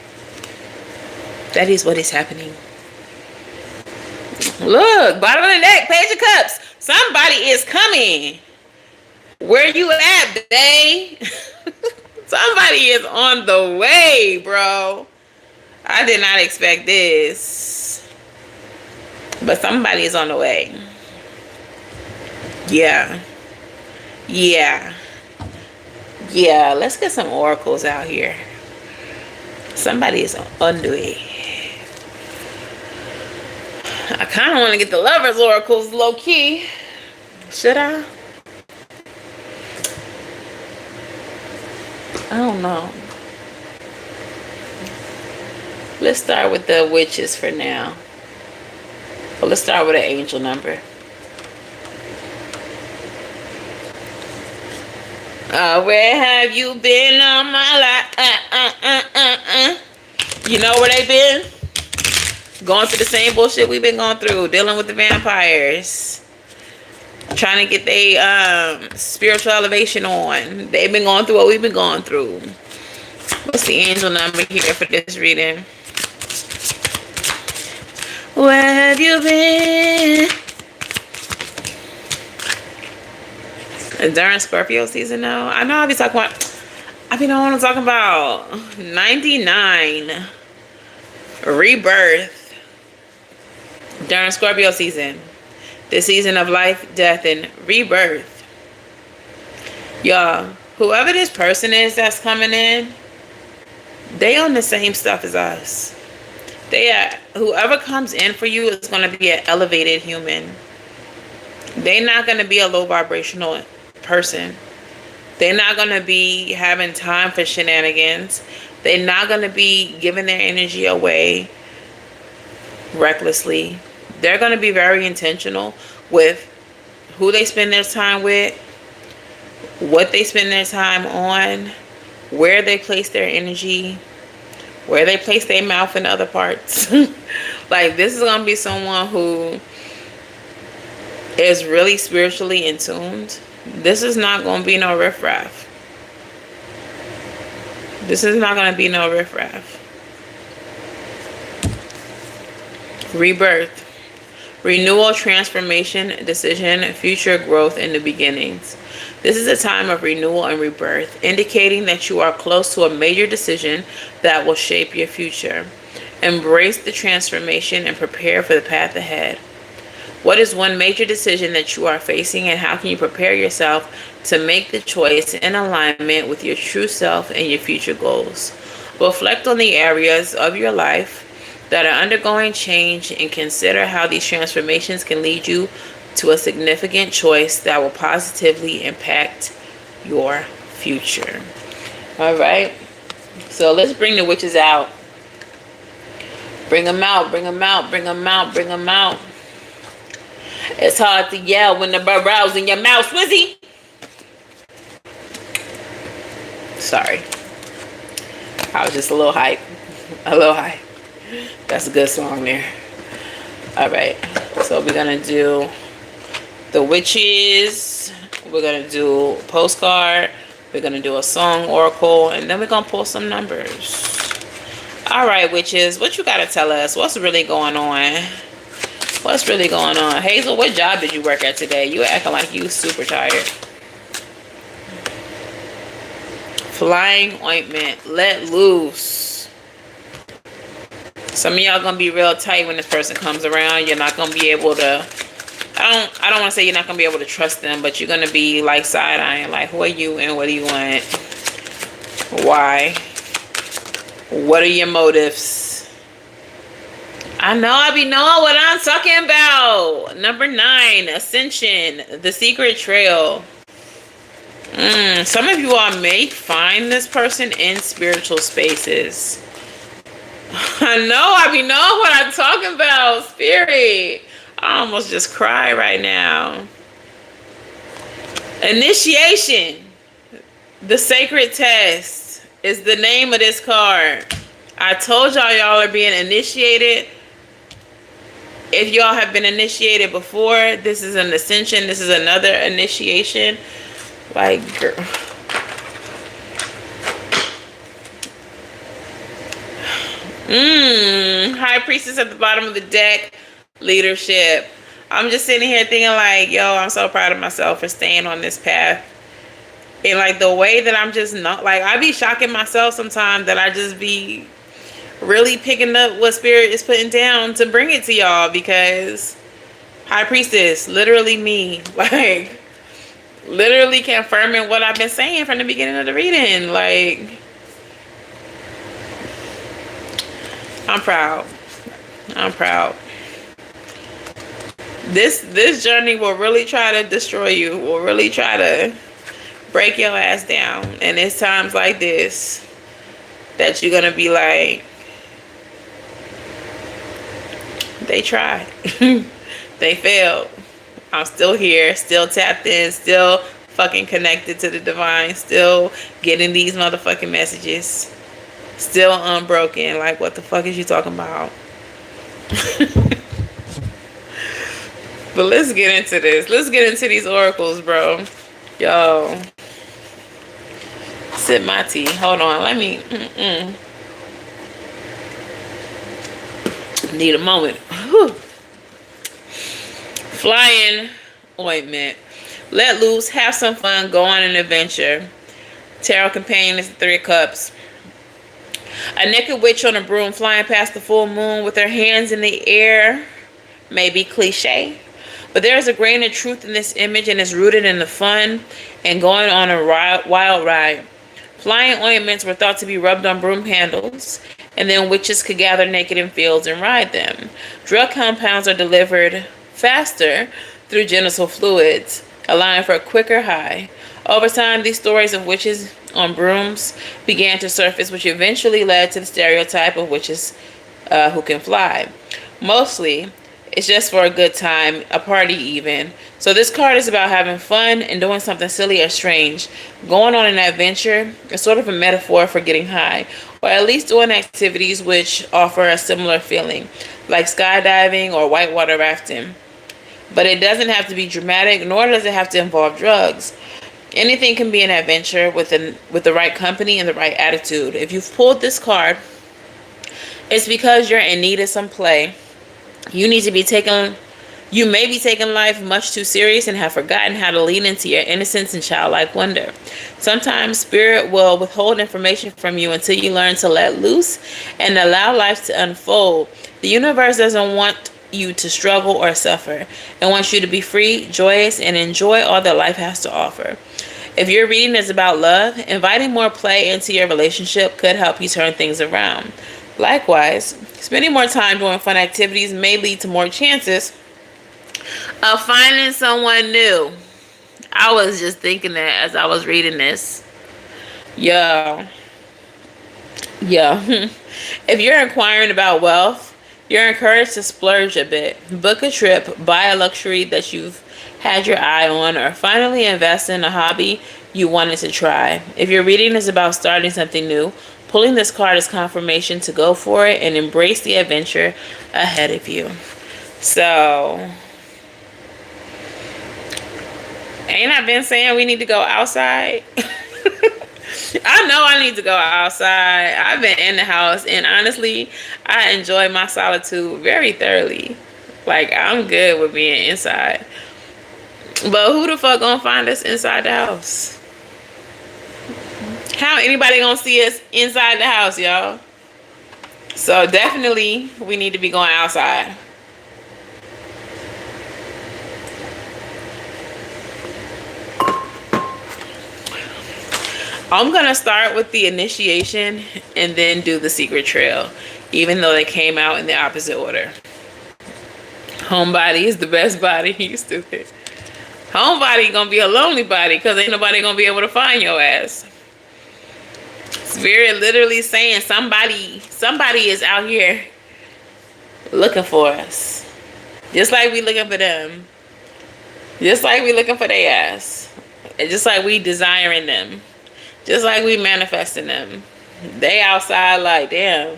That is what is happening. Look, bottom of the deck, Page of Cups. Somebody is coming. Where you at, babe? Somebody is on the way, bro. I did not expect this. But somebody is on the way. Yeah. Yeah. Yeah, let's get some oracles out here. Somebody is on the way. I kind of want to get the Lovers oracles low-key. Should I? I don't know. Let's start with the witches for now. But let's start with an angel number. Where have you been all my life? You know where they been? Going through the same bullshit we've been going through. Dealing with the vampires. Trying to get their spiritual elevation on. They've been going through what we've been going through. What's the angel number here for this reading? Where have you been? During Scorpio season though. I know I'll be talking about, I want to talk about 99. Rebirth during Scorpio season. The season of life, death, and rebirth. Y'all, whoever this person is that's coming in, they on the same stuff as us. Whoever comes in for you is going to be an elevated human. They're not going to be a low vibrational person. They're not going to be having time for shenanigans. They're not going to be giving their energy away recklessly. They're going to be very intentional with who they spend their time with, what they spend their time on, where they place their energy, where they place their mouth in other parts. Like, this is going to be someone who is really spiritually in tuned. This is not going to be no riffraff. This is not going to be no riffraff. Rebirth. Renewal, transformation, decision, future growth in the beginnings. This is a time of renewal and rebirth, indicating that you are close to a major decision that will shape your future. Embrace the transformation and prepare for the path ahead. What is one major decision that you are facing, and how can you prepare yourself to make the choice in alignment with your true self and your future goals? Reflect on the areas of your life that are undergoing change and consider how these transformations can lead you to a significant choice that will positively impact your future. All right. So let's bring the witches out. Bring them out, bring them out, bring them out, bring them out. It's hard to yell when the brows in your mouth, Swizzy. Sorry. I was just a little hype. A little hype. That's a good song there. All right. So we're going to do the witches. We're going to do postcard. We're going to do a song oracle. And then we're going to pull some numbers. All right, witches. What you got to tell us? What's really going on? What's really going on? Hazel, what job did you work at today? You acting like you super tired. Flying ointment. Let loose. Some of y'all gonna be real tight when this person comes around. You're not gonna be able to, I don't want to say you're not gonna be able to trust them, but you're gonna be like side-eyeing, like, who are you and what do you want? Why? What are your motives? I know I be knowing what I'm talking about. Number 9, Ascension, the secret trail. Some of you all may find this person in spiritual spaces. I know I be knowing what I'm talking about, Spirit. I almost just cry right now. Initiation. The sacred test is the name of this card. I told y'all are being initiated. If y'all have been initiated before, this is an ascension. This is another initiation. Like, girl. High Priestess at the bottom of the deck. Leadership. I'm just sitting here thinking like, yo, I'm so proud of myself for staying on this path. And like the way that I'm just not, like, I be shocking myself sometimes that I just be really picking up what Spirit is putting down to bring it to y'all, because High Priestess, literally me, like literally confirming what I've been saying from the beginning of the reading. Like, I'm proud. I'm proud. This journey will really try to destroy you, will really try to break your ass down. And it's times like this that you're going to be like, they tried. They failed. I'm still here, still tapped in, still fucking connected to the divine, still getting these motherfucking messages, still unbroken. Like, what the fuck is you talking about? But let's get into this. Let's get into these oracles, bro. Yo. Sip my tea. Hold on. Let me. Need a moment. Whew. Flying ointment. Let loose. Have some fun. Go on an adventure. Tarot companion is the 3 of Cups. A naked witch on a broom flying past the full moon with her hands in the air may be cliche, but there is a grain of truth in this image, and it's rooted in the fun and going on a wild ride. Flying ointments were thought to be rubbed on broom handles, and then witches could gather naked in fields and ride them. Drug compounds are delivered faster through genital fluids, allowing for a quicker high. Over time, these stories of witches on brooms began to surface, which eventually led to the stereotype of witches who can fly. Mostly, it's just for a good time, a party even. So this card is about having fun and doing something silly or strange. Going on an adventure is sort of a metaphor for getting high, or at least doing activities which offer a similar feeling, like skydiving or whitewater rafting. But it doesn't have to be dramatic, nor does it have to involve drugs. Anything can be an adventure with the right company and the right attitude. If you've pulled this card, it's because you're in need of some play. You may be taking life much too serious and have forgotten how to lean into your innocence and childlike wonder. Sometimes spirit will withhold information from you until you learn to let loose and allow life to unfold. The universe doesn't want you to struggle or suffer. It wants you to be free, joyous, and enjoy all that life has to offer. If your reading is about love, inviting more play into your relationship could help you turn things around. Likewise, spending more time doing fun activities may lead to more chances of finding someone new. I was just thinking that as I was reading this. Yeah. If you're inquiring about wealth, you're encouraged to splurge a bit. Book a trip, buy a luxury that you've had your eye on, or finally invest in a hobby you wanted to try. If your reading is about starting something new, pulling this card is confirmation to go for it and embrace the adventure ahead of you. So, ain't I been saying we need to go outside? I know I need to go outside. I've been in the house, and honestly, I enjoy my solitude very thoroughly. Like, I'm good with being inside. But who the fuck gonna find us inside the house? How anybody gonna see us inside the house, y'all? So definitely we need to be going outside. I'm gonna start with the initiation and then do the secret trail, even though they came out in the opposite order. Homebody is the best body. You stupid. Homebody gonna be a lonely body because ain't nobody gonna be able to find your ass. Spirit literally saying somebody is out here looking for us. Just like we looking for them. Just like we looking for their ass. And just like we desiring them. Just like we manifesting them. They outside like, damn,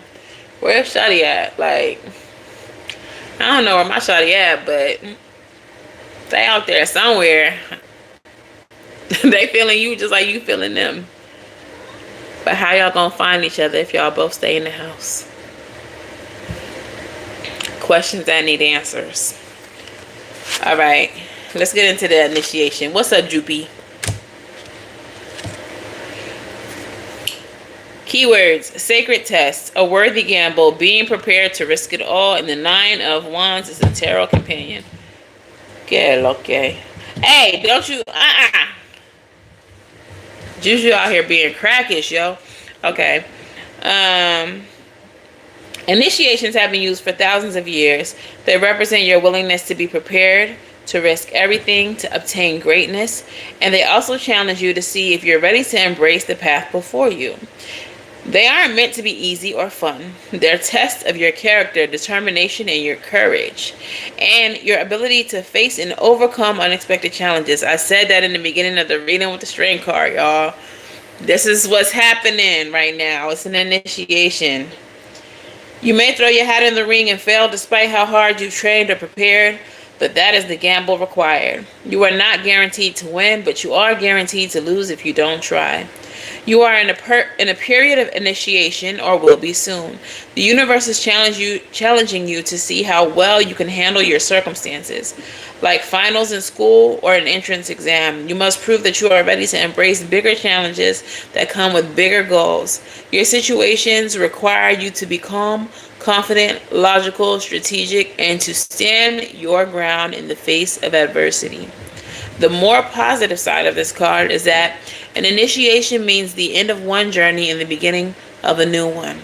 where's Shawty at? Like, I don't know where my Shawty at, but they out there somewhere. They feeling you just like you feeling them. But how y'all gonna find each other if y'all both stay in the house? Questions that need answers. All right, let's get into the initiation. What's up, Droopy? Keywords: sacred test, a worthy gamble, being prepared to risk it all, and the 9 of Wands is a tarot companion. Okay. Hey, don't you, Juju out here being crackish, yo. Okay. Initiations have been used for thousands of years. They represent your willingness to be prepared, to risk everything, to obtain greatness. And they also challenge you to see if you're ready to embrace the path before you. They aren't meant to be easy or fun. They're tests of your character, determination, and your courage, and your ability to face and overcome unexpected challenges. I said that in the beginning of the reading with the string card, y'all. This is what's happening right now. It's an initiation. You may throw your hat in the ring and fail despite how hard you've trained or prepared, but that is the gamble required. You are not guaranteed to win, but you are guaranteed to lose if you don't try. You are in a period of initiation, or will be soon. The universe is challenging you to see how well you can handle your circumstances. like finals in school or an entrance exam. You must prove that you are ready to embrace bigger challenges that come with bigger goals. Your situations require you to be calm, confident, logical, strategic, and to stand your ground in the face of adversity. The more positive side of this card is that an initiation means the end of one journey and the beginning of a new one.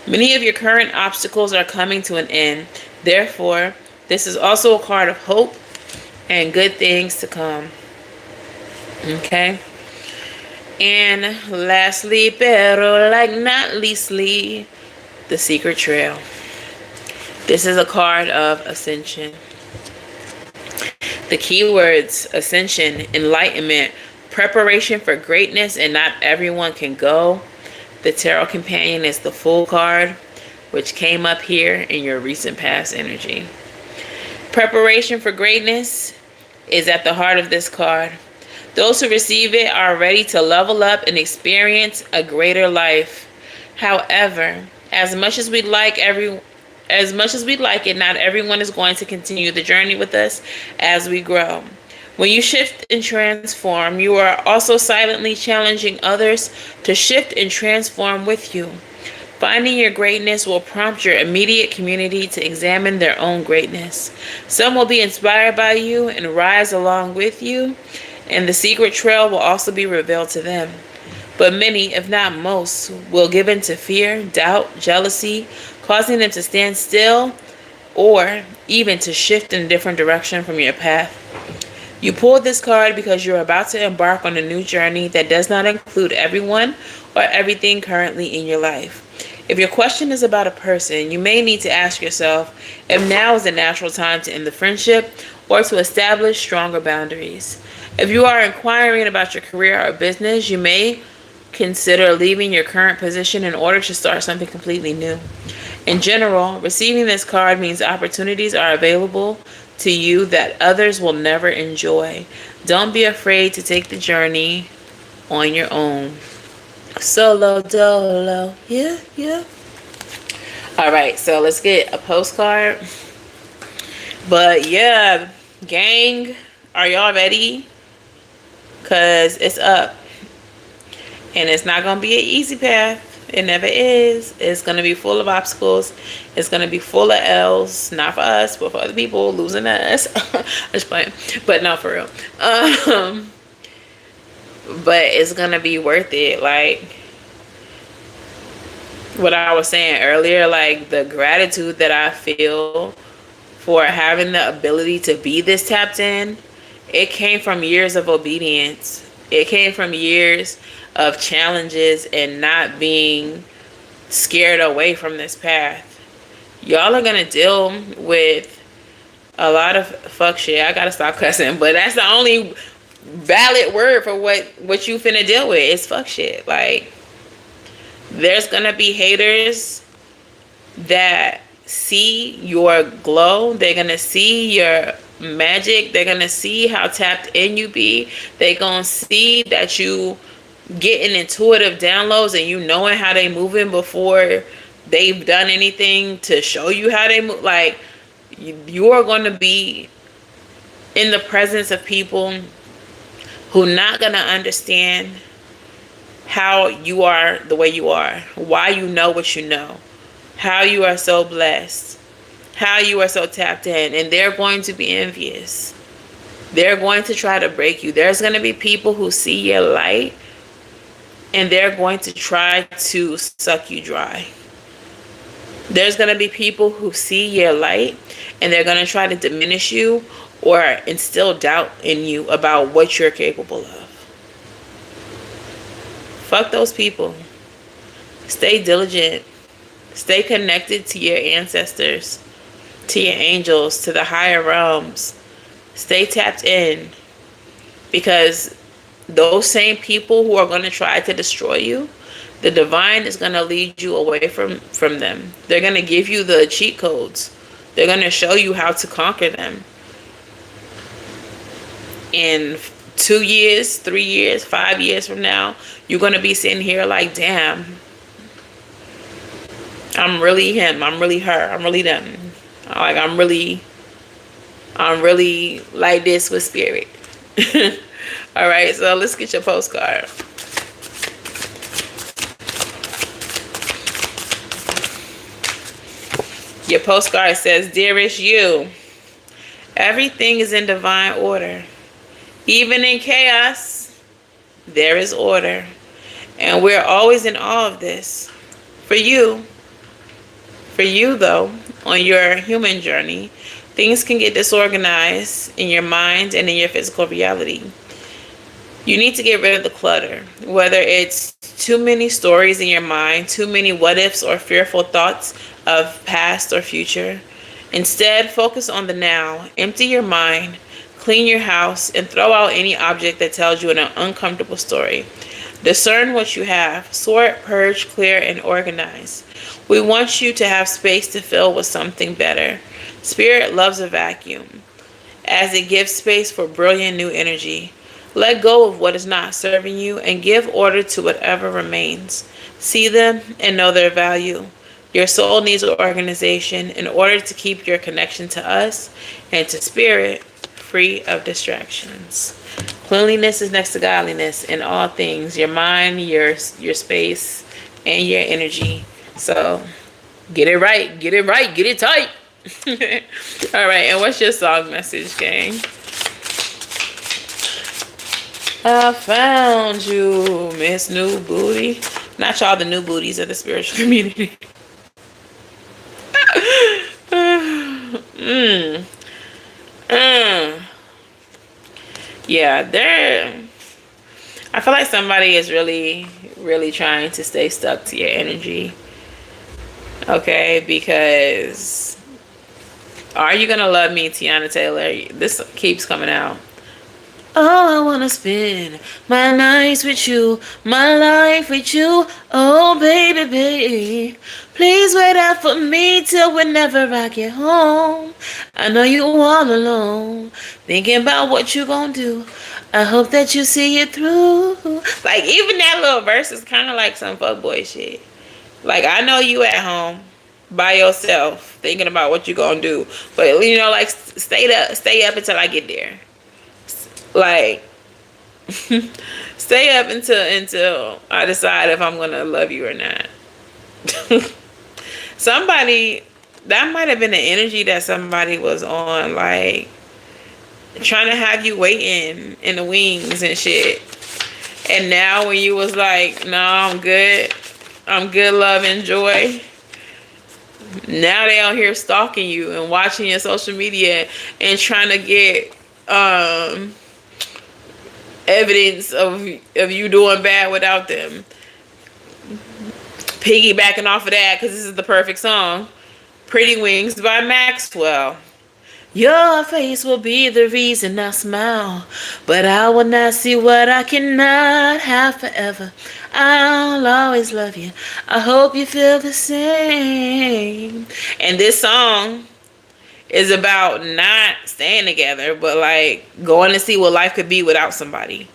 Many of your current obstacles are coming to an end. Therefore, this is also a card of hope and good things to come. Okay? And lastly, pero like not leastly, the secret trail. This is a card of ascension. The keywords: ascension, enlightenment, preparation for greatness, and not everyone can go. The tarot companion is the Fool card, which came up here in your recent past energy. Preparation for greatness is at the heart of this card. Those who receive it are ready to level up and experience a greater life. However, as much as we'd like it, not everyone is going to continue the journey with us as we grow. When you shift and transform, you are also silently challenging others to shift and transform with you. Finding your greatness will prompt your immediate community to examine their own greatness. Some will be inspired by you and rise along with you, and the secret trail will also be revealed to them. But many, if not most, will give in to fear, doubt, jealousy, causing them to stand still or even to shift in a different direction from your path. You pulled this card because you're about to embark on a new journey that does not include everyone or everything currently in your life. If your question is about a person, you may need to ask yourself if now is the natural time to end the friendship or to establish stronger boundaries. If you are inquiring about your career or business, you may consider leaving your current position in order to start something completely new. In general, receiving this card means opportunities are available to you that others will never enjoy. Don't be afraid to take the journey on your own. Solo dolo. Yeah. Alright, so let's get a postcard. But yeah, gang, are y'all ready? Because it's up. And it's not going to be an easy path. It never is. It's going to be full of obstacles. It's going to be full of L's. Not for us, but for other people losing us. I'm just playing. But no, for real. But it's going to be worth it. Like what I was saying earlier, like the gratitude that I feel for having the ability to be this tapped in, it came from years of obedience. It came from years of challenges and not being scared away from this path. Y'all are gonna deal with a lot of fuck shit. I gotta stop cussing, but that's the only valid word for what you finna deal with is fuck shit. Like, there's gonna be haters that see your glow. They're gonna see your magic. They're gonna see how tapped in you be. They're gonna see that you getting intuitive downloads and you knowing how they moving before they've done anything to show you how they move. Like, you are going to be in the presence of people who not going to understand how you are the way you are, why you know what you know, how you are so blessed, how you are so tapped in, and they're going to be envious. They're going to try to break you. There's going to be people who see your light and they're going to try to suck you dry. There's going to be people who see your light and they're going to try to diminish you or instill doubt in you about what you're capable of. Fuck those people. Stay diligent. Stay connected to your ancestors, to your angels, to the higher realms. Stay tapped in, because those same people who are going to try to destroy you, the divine is going to lead you away from them. They're going to give you the cheat codes. They're going to show you how to conquer them. In 2 years, 3 years, 5 years from now, you're going to be sitting here like, damn, I'm really him. I'm really her. I'm really them. Like, I'm really I'm really like this with spirit. All right, so let's get your postcard. Your postcard says, "Dearest you, everything is in divine order. Even in chaos, there is order. And we're always in awe of this. For you, though, on your human journey, things can get disorganized in your mind and in your physical reality. You need to get rid of the clutter, whether it's too many stories in your mind, too many what ifs or fearful thoughts of past or future. Instead, focus on the now. Empty your mind, clean your house, and throw out any object that tells you an uncomfortable story. Discern what you have. Sort, purge, clear, and organize. We want you to have space to fill with something better. Spirit loves a vacuum, as it gives space for brilliant new energy. Let go of what is not serving you and give order to whatever remains. See them and know their value. Your soul needs organization in order to keep your connection to us and to spirit free of distractions. Cleanliness is next to godliness in all things. Your mind, your space, and your energy. So get it right, get it right, get it tight." All right, and what's your song message, gang? I found you, Miss New Booty. Not y'all the new booties of the spiritual community. Yeah, I feel like somebody is really, really trying to stay stuck to your energy. Okay, because Are You Gonna Love Me, Tiana Taylor? This keeps coming out. Oh, I wanna spend my nights with you, my life with you. Oh, baby, baby, please wait out for me till whenever I get home. I know you all alone, thinking about what you gonna do. I hope that you see it through. Like, even that little verse is kind of like some fuckboy shit. Like, I know you at home by yourself, thinking about what you gonna do, but you know, like, stay up until I get there. Like, stay up until I decide if I'm gonna love you or not. Somebody, that might have been the energy that somebody was on, like trying to have you waiting in the wings and shit. And now when you was like, "No, I'm good, love and joy," now they out here stalking you and watching your social media and trying to get evidence of you doing bad without them. Piggybacking off of that, because this is the perfect song, "Pretty Wings" by Maxwell. Your face will be the reason I smile, but I will not see what I cannot have forever. I'll always love you. I hope you feel the same. And this song is about not staying together, but like going to see what life could be without somebody.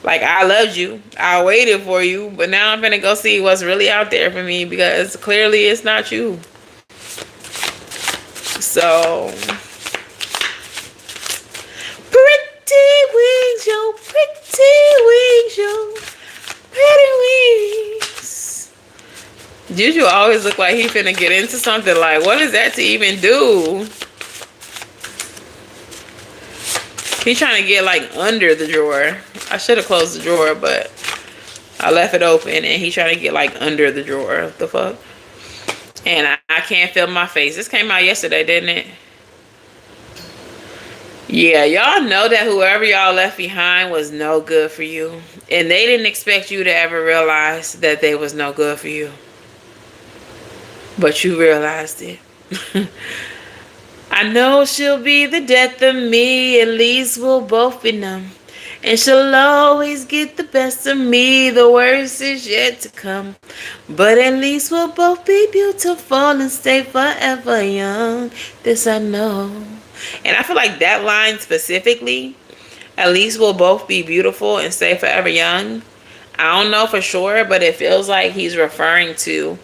Like, I loved you, I waited for you, but now I'm gonna go see what's really out there for me, because clearly it's not you. So, pretty wings, yo, pretty wings, yo, pretty wings. Juju always look like he finna get into something. Like, what is that to even do? He's trying to get like under the drawer. I should have closed the drawer, but I left it open, and he's trying to get like under the drawer. What the fuck? And I can't feel my face. This came out yesterday, didn't it? Yeah, y'all know that whoever y'all left behind was no good for you. And they didn't expect you to ever realize that they was no good for you. But you realized it. I know she'll be the death of me, at least we'll both be numb. And she'll always get the best of me, the worst is yet to come. But at least we'll both be beautiful and stay forever young. This I know. And I feel like that line specifically, "at least we'll both be beautiful and stay forever young," I don't know for sure, but it feels like he's referring to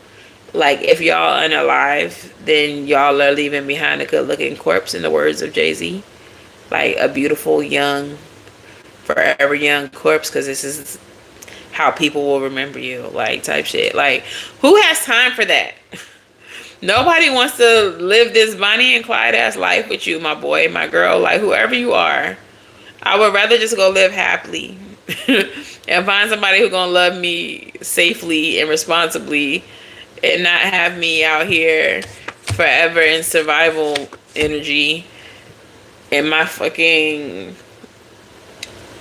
Like, if y'all unalive, then y'all are leaving behind a good-looking corpse, in the words of Jay-Z. Like, a beautiful, young, forever young corpse, because this is how people will remember you, like, type shit. Like, who has time for that? Nobody wants to live this Bonnie and Clyde ass life with you, my boy, my girl, like, whoever you are. I would rather just go live happily and find somebody who's gonna love me safely and responsibly, and not have me out here forever in survival energy and my fucking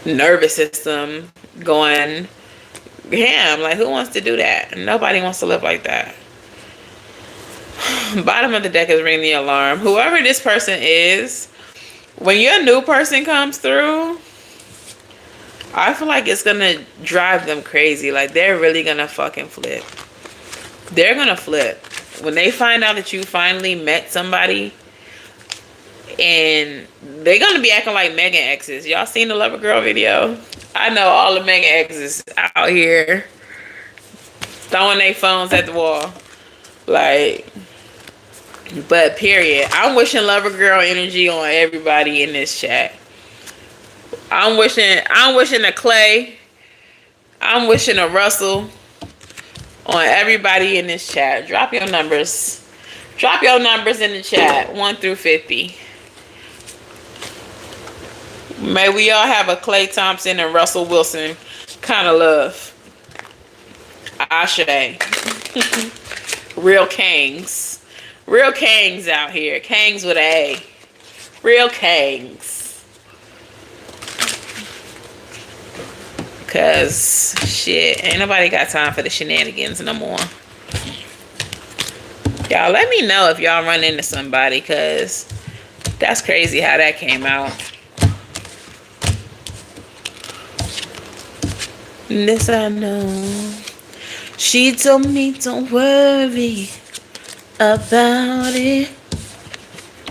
nervous system going ham. Like, who wants to do that? Nobody wants to live like that. Bottom of the deck is ring the alarm. Whoever this person is, when your new person comes through, I feel like it's gonna drive them crazy. Like, they're really gonna fucking flip. They're gonna flip when they find out that you finally met somebody, and they're gonna be acting like Megan exes. Y'all seen the Lover Girl video? I know all the Megan exes out here throwing their phones at the wall. Like, but period. I'm wishing Lover Girl energy on everybody in this chat. I'm wishing a Clay. I'm wishing a Russell on everybody in this chat. Drop your numbers. Drop your numbers in the chat. 1 through 50. May we all have a Clay Thompson and Russell Wilson kind of love. Ashe. Real Kangs. Real Kangs out here. Kangs with an A. Real Kangs. Cause shit, ain't nobody got time for the shenanigans no more. Y'all let me know if y'all run into somebody, cause that's crazy how that came out. This I know. She told me don't worry about it.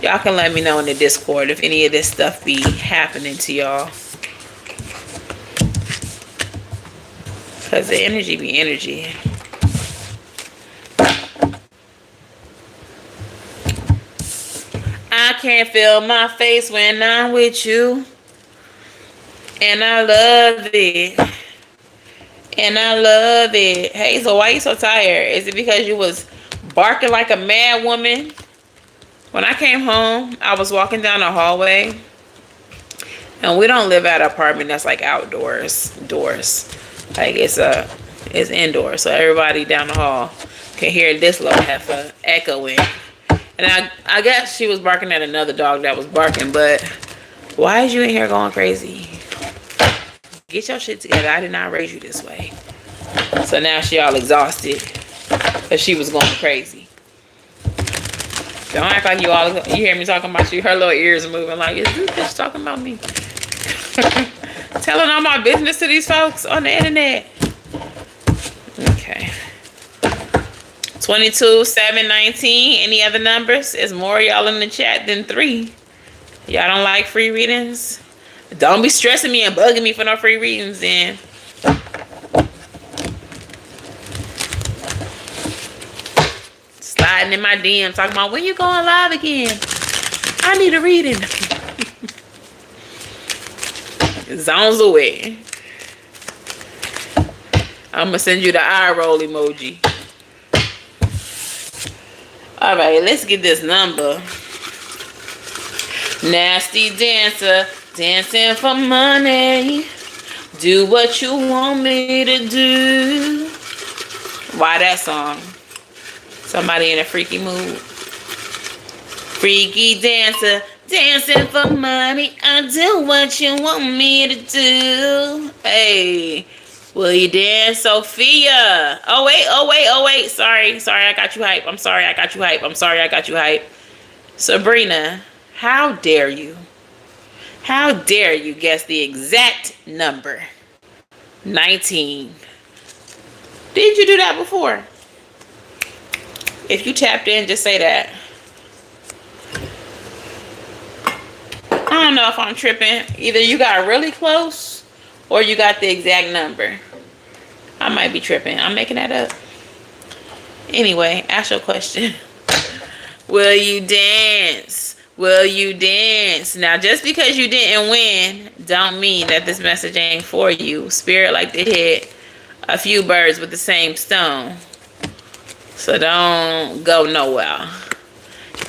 Y'all can let me know in the Discord if any of this stuff be happening to y'all. Because the energy be energy. I can't feel my face when I'm with you. And I love it. And I love it. Hazel, why you so tired? Is it because you was barking like a mad woman? When I came home, I was walking down the hallway. And we don't live at an apartment that's like outdoors. Doors. Like, it's indoors, so everybody down the hall can hear this little heifer echoing. And I guess she was barking at another dog that was barking, but why is you in here going crazy? Get your shit together. I did not raise you this way. So now she all exhausted because she was going crazy. Don't act like you hear me talking about you. Her little ears are moving like, is this bitch talking about me? Telling all my business to these folks on the internet. Okay. 22, 7, 19. Any other numbers? Is more y'all in the chat than 3. Y'all don't like free readings? Don't be stressing me and bugging me for no free readings then. Sliding in my DM talking about when you going live again. I need a reading. Zones away. I'm gonna send you the eye roll emoji. All right, let's get this number. Nasty dancer, dancing for money. Do what you want me to do. Why that song? Somebody in a freaky mood. Freaky dancer, dancing for money. I do what you want me to do. Hey, will you dance, Sophia? Oh wait. Sorry, I got you hype. I'm sorry, I got you hype. Sabrina, how dare you? How dare you guess the exact number? 19. Did you do that before? If you tapped in, just say that. I don't know if I'm tripping. Either you got really close or you got the exact number. I might be tripping. I'm making that up. Anyway, ask your question. Will you dance? Will you dance? Now, just because you didn't win, don't mean that this message ain't for you. Spirit like to hit a few birds with the same stone. So don't go nowhere.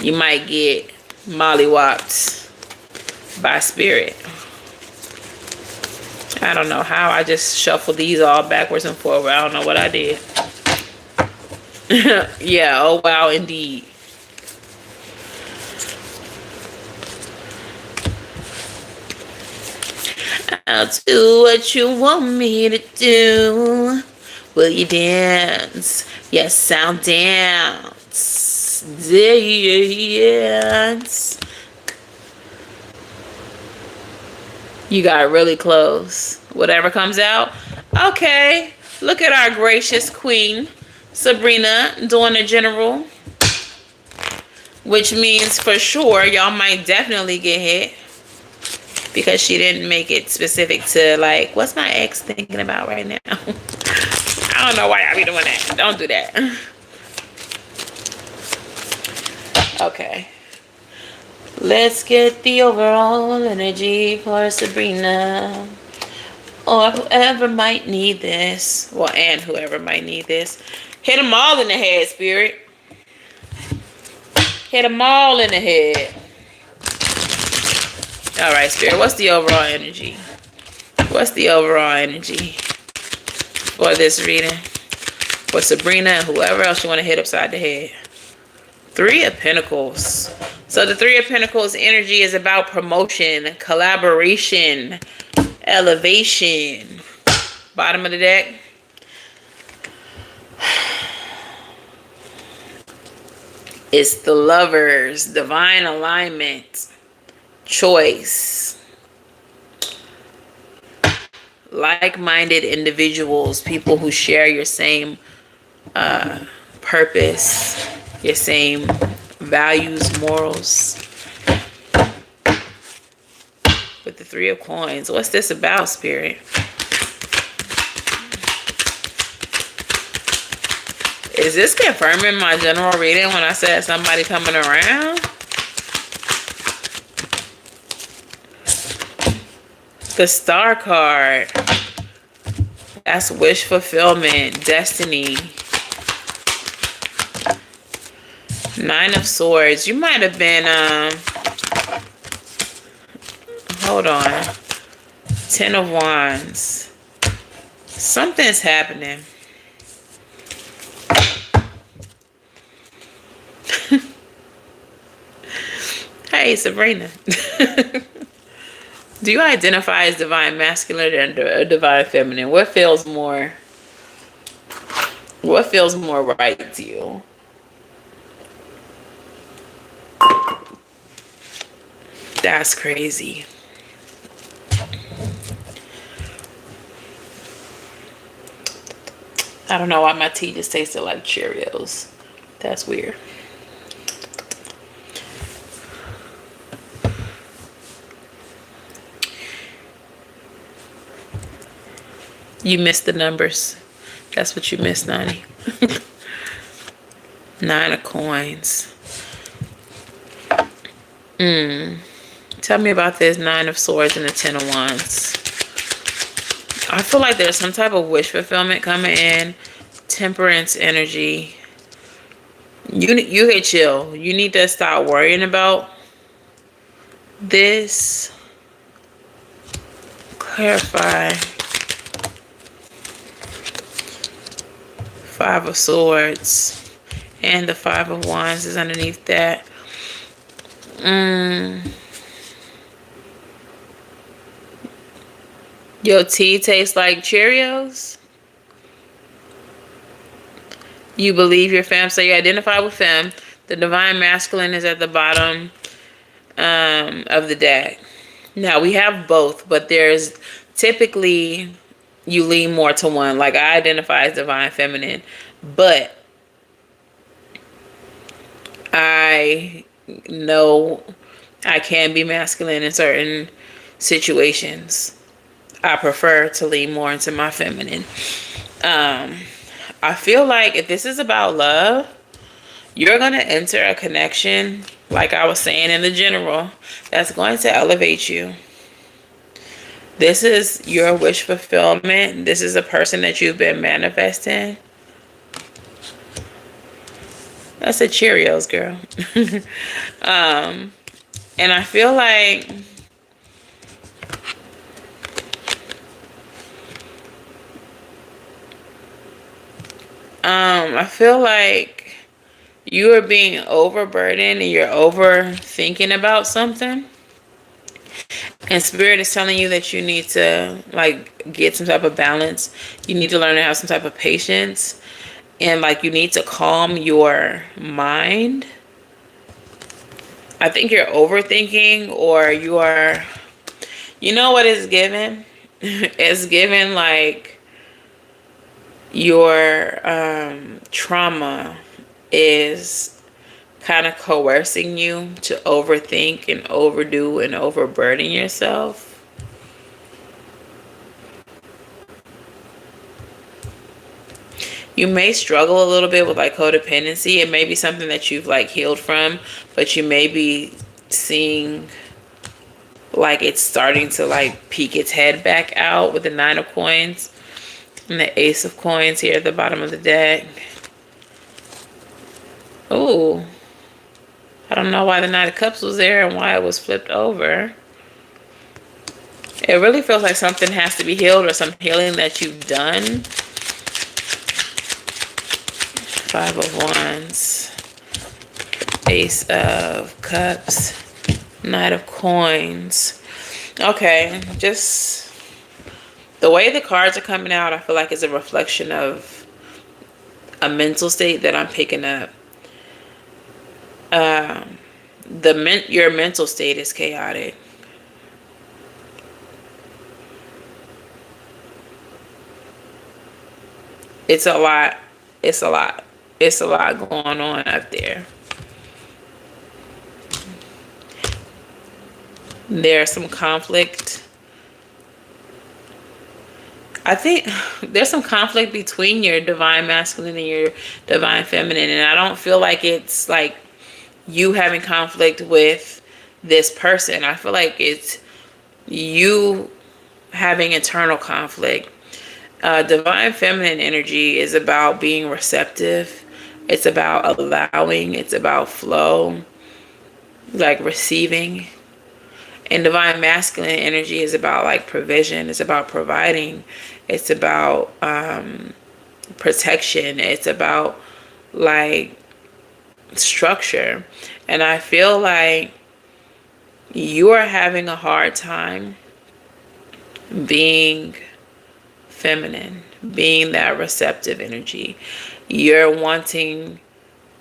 You might get mollywopped by spirit. I don't know how. I just shuffled these all backwards and forward. I don't know what I did. Yeah, oh wow, indeed. I'll do what you want me to do. Will you dance? Yes, I'll dance. Dance. You got really close. Whatever comes out. Okay. Look at our gracious queen, Sabrina, doing a general. Which means for sure y'all might definitely get hit. Because she didn't make it specific to, like, what's my ex thinking about right now? I don't know why y'all be doing that. Don't do that. Okay. Let's get the overall energy for Sabrina. Or whoever might need this. Well, and whoever might need this. Hit them all in the head, Spirit. Hit them all in the head. All right, Spirit, what's the overall energy? What's the overall energy for this reading? For Sabrina and whoever else you want to hit upside the head. Three of Pentacles. So the Three of Pentacles energy is about promotion, collaboration, elevation. Bottom of the deck. It's the Lovers, divine alignment. Choice, like-minded individuals, people who share your same purpose, your same values, morals. With the Three of Coins, what's this about, Spirit? Is this confirming my general reading when I said somebody coming around? The Star card. That's wish fulfillment, destiny. Nine of Swords. You might have been, hold on. Ten of Wands. Something's happening. Hey, Sabrina. Do you identify as divine masculine or divine feminine? What feels more right to you? That's crazy. I don't know why my tea just tasted like Cheerios. That's weird. You missed the numbers. That's what you missed, Nani. Nine of Coins. Tell me about this Nine of Swords and the Ten of Wands. I feel like there's some type of wish fulfillment coming in. Temperance energy. You can chill. You need to stop worrying about this. Clarify. Five of Swords. And the Five of Wands is underneath that. Your tea tastes like Cheerios? You believe your femme, so you identify with femme. The divine masculine is at the bottom of the deck. Now, we have both, but there's typically you lean more to one. Like, I identify as divine feminine, but I know I can be masculine in certain situations. I prefer to lean more into my feminine. I feel like if this is about love, you're going to enter a connection, like I was saying in the general, that's going to elevate you. This is your wish fulfillment. This is a person that you've been manifesting. That's a Cheerios, girl. And I feel like you are being overburdened and you're overthinking about something. And Spirit is telling you that you need to like get some type of balance. You need to learn to have some type of patience. And like you need to calm your mind. I think you're overthinking, or you are, you know what it's given? It's given like your trauma is kind of coercing you to overthink and overdo and overburden yourself. You may struggle a little bit with like codependency. It may be something that you've like healed from, but you may be seeing like it's starting to like peek its head back out with the 9 of coins and the Ace of coins here at the bottom of the deck. Ooh. I don't know why the 9 of cups was there and why it was flipped over. It really feels like something has to be healed, or some healing that you've done. 5 of wands. Ace of cups. Knight of coins. Okay, just the way the cards are coming out, I feel like is a reflection of a mental state that I'm picking up. Your mental state is chaotic. It's a lot. It's a lot. It's a lot going on out there. There's some conflict. I think there's some conflict between your divine masculine and your divine feminine. And I don't feel like it's like you having conflict with this person. I feel like it's you having internal conflict. Divine feminine energy is about being receptive. It's about allowing. It's about flow, like receiving. And divine masculine energy is about like provision. It's about providing. It's about protection. It's about like structure. And I feel like you are having a hard time being feminine, being that receptive energy. You're wanting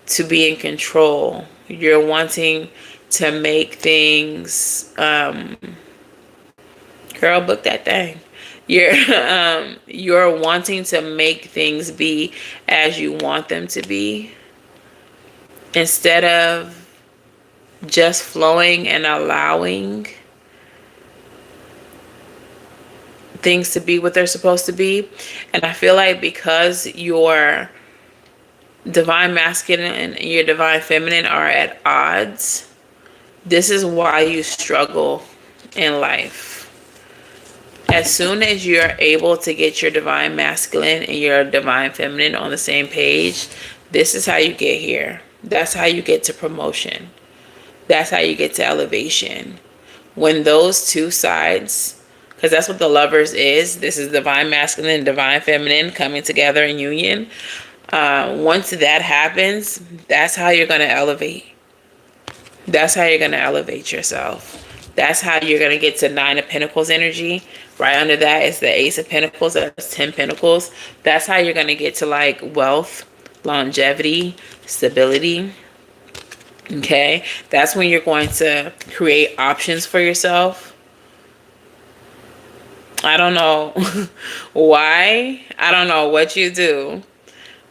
to be in control. You're wanting to make things girl, book that thing. You're wanting to make things be as you want them to be, instead of just flowing and allowing things to be what they're supposed to be. And I feel like because your divine masculine and your divine feminine are at odds, this is why you struggle in life. As soon as you're able to get your divine masculine and your divine feminine on the same page, this is how you get here. That's how you get to promotion. That's how you get to elevation. When those two sides, because that's what the Lovers is. This is divine masculine and divine feminine coming together in union. Once that happens, that's how you're going to elevate. That's how you're going to elevate yourself. That's how you're going to get to 9 of Pentacles energy. Right under that is the Ace of Pentacles. That's 10 Pentacles. That's how you're going to get to like wealth, longevity, stability. Okay. That's when you're going to create options for yourself. I don't know why. I don't know what you do.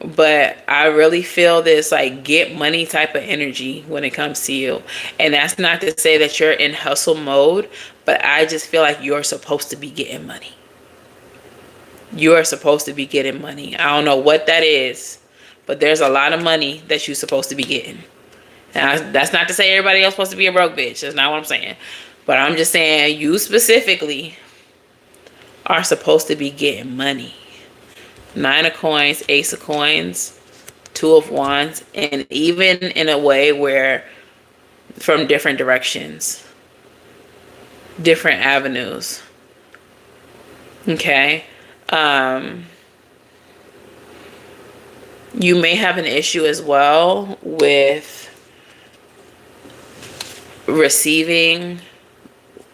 But I really feel this like get money type of energy when it comes to you. And that's not to say that you're in hustle mode, but I just feel like you're supposed to be getting money. You are supposed to be getting money. I don't know what that is, but there's a lot of money that you're supposed to be getting. And that's not to say everybody else supposed to be a broke bitch. That's not what I'm saying. But I'm just saying you specifically are supposed to be getting money. 9 of coins, ace of coins, 2 of wands, and even in a way where from different directions, different avenues. Okay. You may have an issue as well with receiving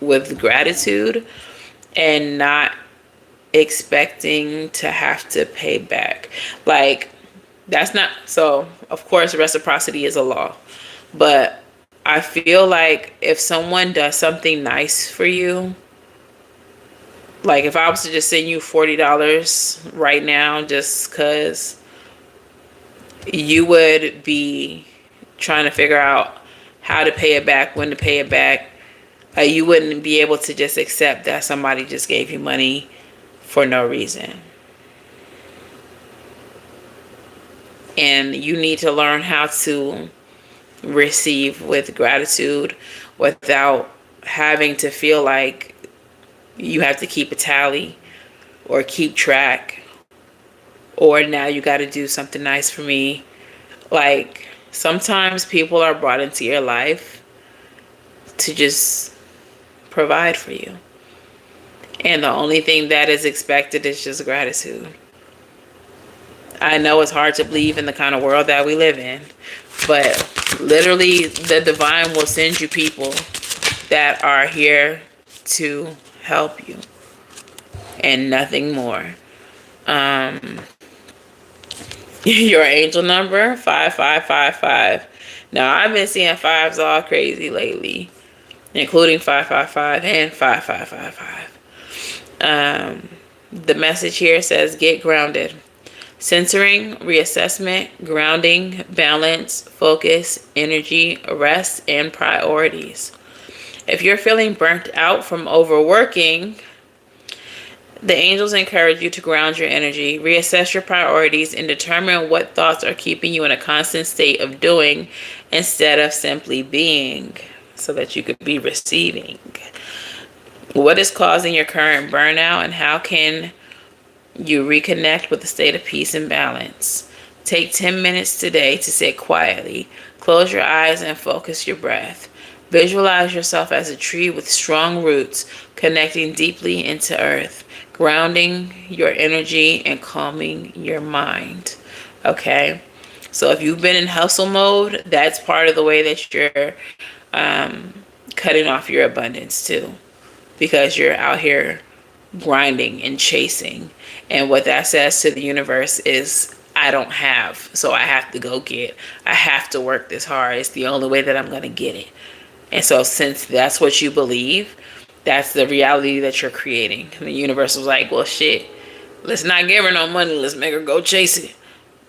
with gratitude and not expecting to have to pay back. Like, that's not, so of course reciprocity is a law, but I feel like if someone does something nice for you, like if I was to just send you $40 right now just because, you would be trying to figure out how to pay it back, when to pay it back. You wouldn't be able to just accept that somebody just gave you money for no reason. And you need to learn how to receive with gratitude without having to feel like you have to keep a tally or keep track, or now you got to do something nice for me. Like, sometimes people are brought into your life to just provide for you. And the only thing that is expected is just gratitude. I know it's hard to believe in the kind of world that we live in, but literally the divine will send you people that are here to help you and nothing more. Your angel number 5555. Now I've been seeing fives all crazy lately, including 555 and 5555. The message here says get grounded. Centering, reassessment, grounding, balance, focus, energy, rest, and priorities. If you're feeling burnt out from overworking, the angels encourage you to ground your energy, reassess your priorities, and determine what thoughts are keeping you in a constant state of doing instead of simply being, so that you could be receiving. What is causing your current burnout, and how can you reconnect with a state of peace and balance? Take 10 minutes today to sit quietly. Close your eyes and focus your breath. Visualize yourself as a tree with strong roots, connecting deeply into earth, grounding your energy and calming your mind. Okay? So if you've been in hustle mode, that's part of the way that you're cutting off your abundance too, because you're out here grinding and chasing. And what that says to the universe is, I don't have, so I have to go get. I have to work this hard. It's the only way that I'm going to get it. And so since that's what you believe, that's the reality that you're creating. And the universe was like, well, shit, let's not give her no money. Let's make her go chase it.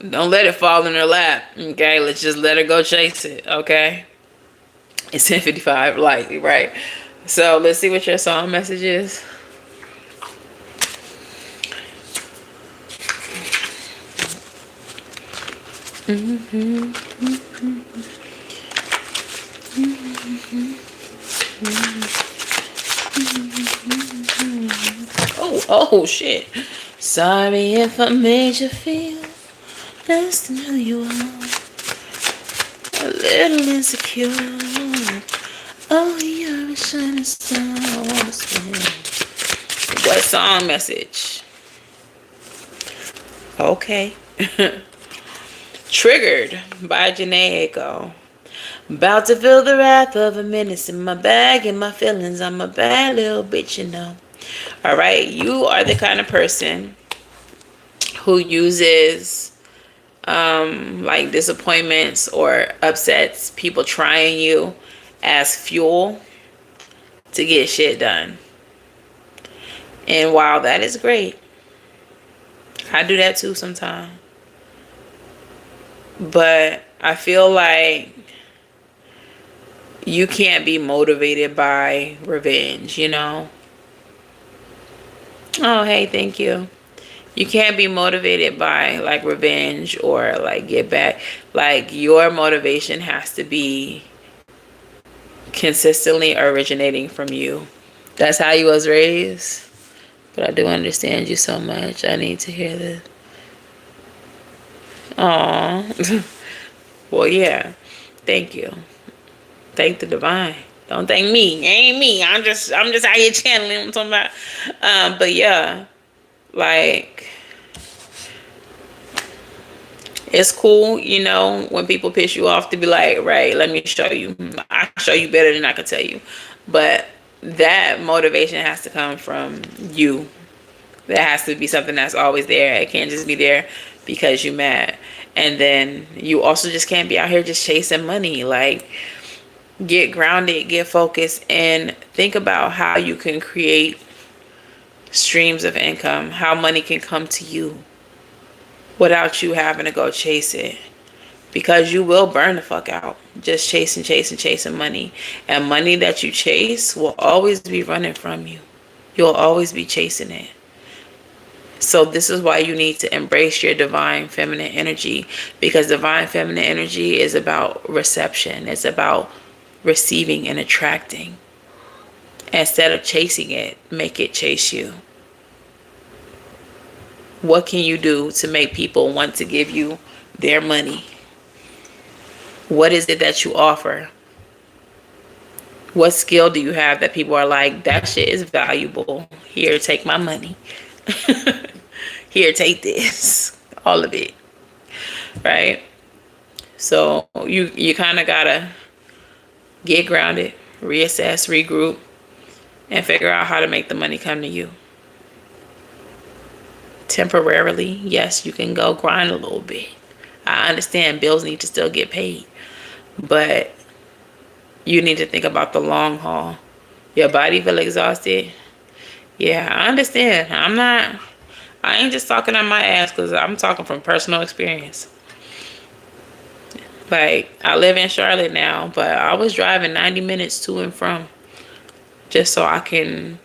Don't let it fall in her lap. Okay, let's just let her go chase it. Okay. It's 10:55, likely, right? So let's see what your song message is. Oh shit. Sorry if I made you feel less than who you are. A little insecure. Oh, you're a shining star. I wanna spin. What song message? Okay. Triggered by Janae Echo. About to feel the wrath of a menace in my bag and my feelings. I'm a bad little bitch, you know. All right. You are the kind of person who uses like disappointments or upsets, people trying you, as fuel to get shit done. And while that is great, I do that too sometimes. But I feel like you can't be motivated by revenge, you know? Oh, hey, thank you. You can't be motivated by like revenge or like get back. Like your motivation has to be consistently originating from you. That's how you was raised. But I do understand you so much. I need to hear this. Aw. Well, yeah. Thank you. Thank the divine. Don't thank me. It ain't me. I'm just out here channeling what I'm talking about. But yeah, like it's cool, you know, when people piss you off to be like, right, let me show you. I show you better than I can tell you. But that motivation has to come from you. There has to be something that's always there. It can't just be there because you mad. And then you also just can't be out here just chasing money. Like, get grounded, get focused, and think about how you can create streams of income, how money can come to you without you having to go chase it. Because you will burn the fuck out just chasing money. And money that you chase will always be running from you. You'll always be chasing it. So this is why you need to embrace your divine feminine energy, because divine feminine energy is about reception. It's about receiving and attracting. Instead of chasing it, make it chase you. What can you do to make people want to give you their money? What is it that you offer? What skill do you have that people are like, that shit is valuable. Here, take my money. Here, take this. All of it. Right? So you kind of gotta get grounded, reassess, regroup, and figure out how to make the money come to you. Temporarily, yes, you can go grind a little bit. I understand bills need to still get paid, but you need to think about the long haul. Your body feel exhausted. Yeah, I understand. I ain't just talking on my ass, because I'm talking from personal experience. Like, I live in Charlotte now, but I was driving 90 minutes to and from just so I can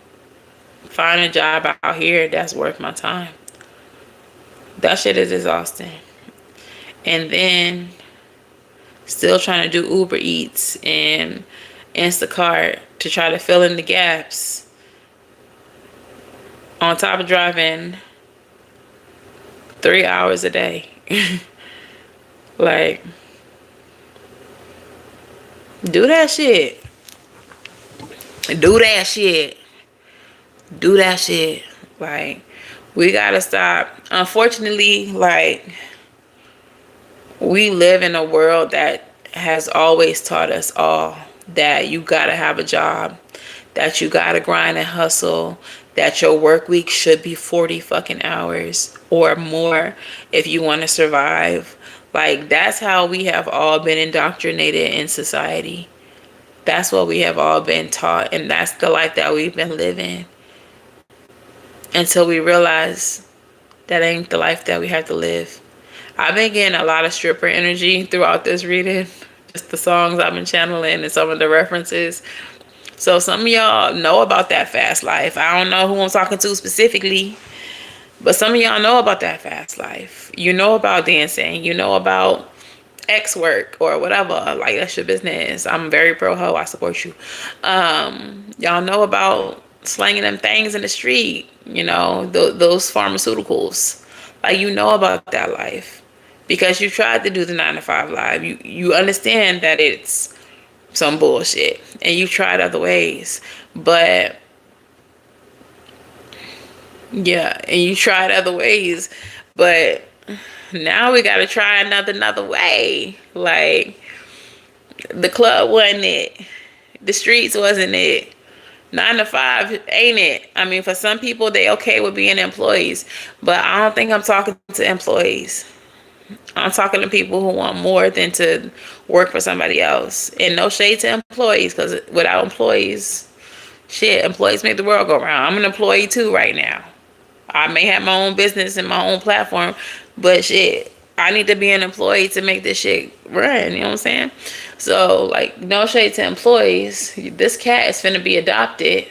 find a job out here that's worth my time. That shit is exhausting. And then still trying to do Uber Eats and Instacart to try to fill in the gaps. On top of driving 3 hours a day. Like, do that shit. Do that shit. Do that shit. Like, we gotta stop. Unfortunately, like, we live in a world that has always taught us all that you gotta have a job, that you gotta grind and hustle, that your work week should be 40 fucking hours or more if you want to survive. Like, that's how we have all been indoctrinated in society. That's what we have all been taught, and that's the life that we've been living until we realize that ain't the life that we have to live. I've been getting a lot of stripper energy throughout this reading, just the songs I've been channeling and some of the references. So some of y'all know about that fast life. I don't know who I'm talking to specifically, but some of y'all know about that fast life. You know about dancing. You know about X work or whatever. Like, that's your business. I'm very pro ho. I support you. Y'all know about slanging them things in the street. You know, those pharmaceuticals. Like, you know about that life because you tried to do the 9-to-5 life. You understand that it's some bullshit and you tried other ways, but yeah, and you tried other ways, but now we gotta try another way. Like, the club wasn't it, the streets wasn't it, 9-to-5 ain't it. I mean, for some people they okay with being employees, but I don't think I'm talking to employees. I'm talking to people who want more than to work for somebody else. And no shade to employees, because without employees, shit, employees make the world go round. I'm an employee too right now. I may have my own business and my own platform, but shit, I need to be an employee to make this shit run. You know what I'm saying? So, like, no shade to employees. This cat is finna be adopted.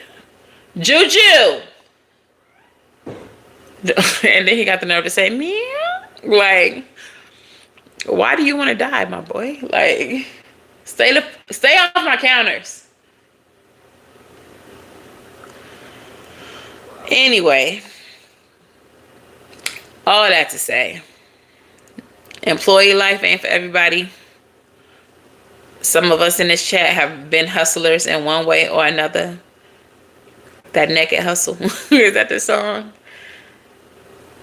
Juju! And then he got the nerve to say, meow. Like, why do you want to die, my boy? Like, stay off my counters. Anyway, all that to say, employee life ain't for everybody. Some of us in this chat have been hustlers in one way or another. That naked hustle. Is that the song?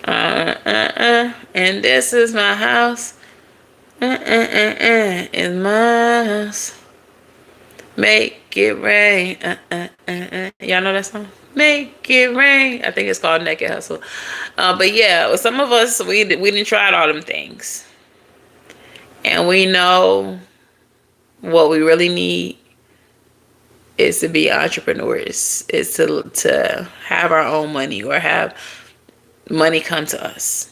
And this is my house. It's my house. Make it rain. Y'all know that song? Make it rain. I think it's called Naked Hustle. But yeah, some of us, we didn't try all them things. And we know what we really need is to be entrepreneurs. Is to have our own money or have money come to us.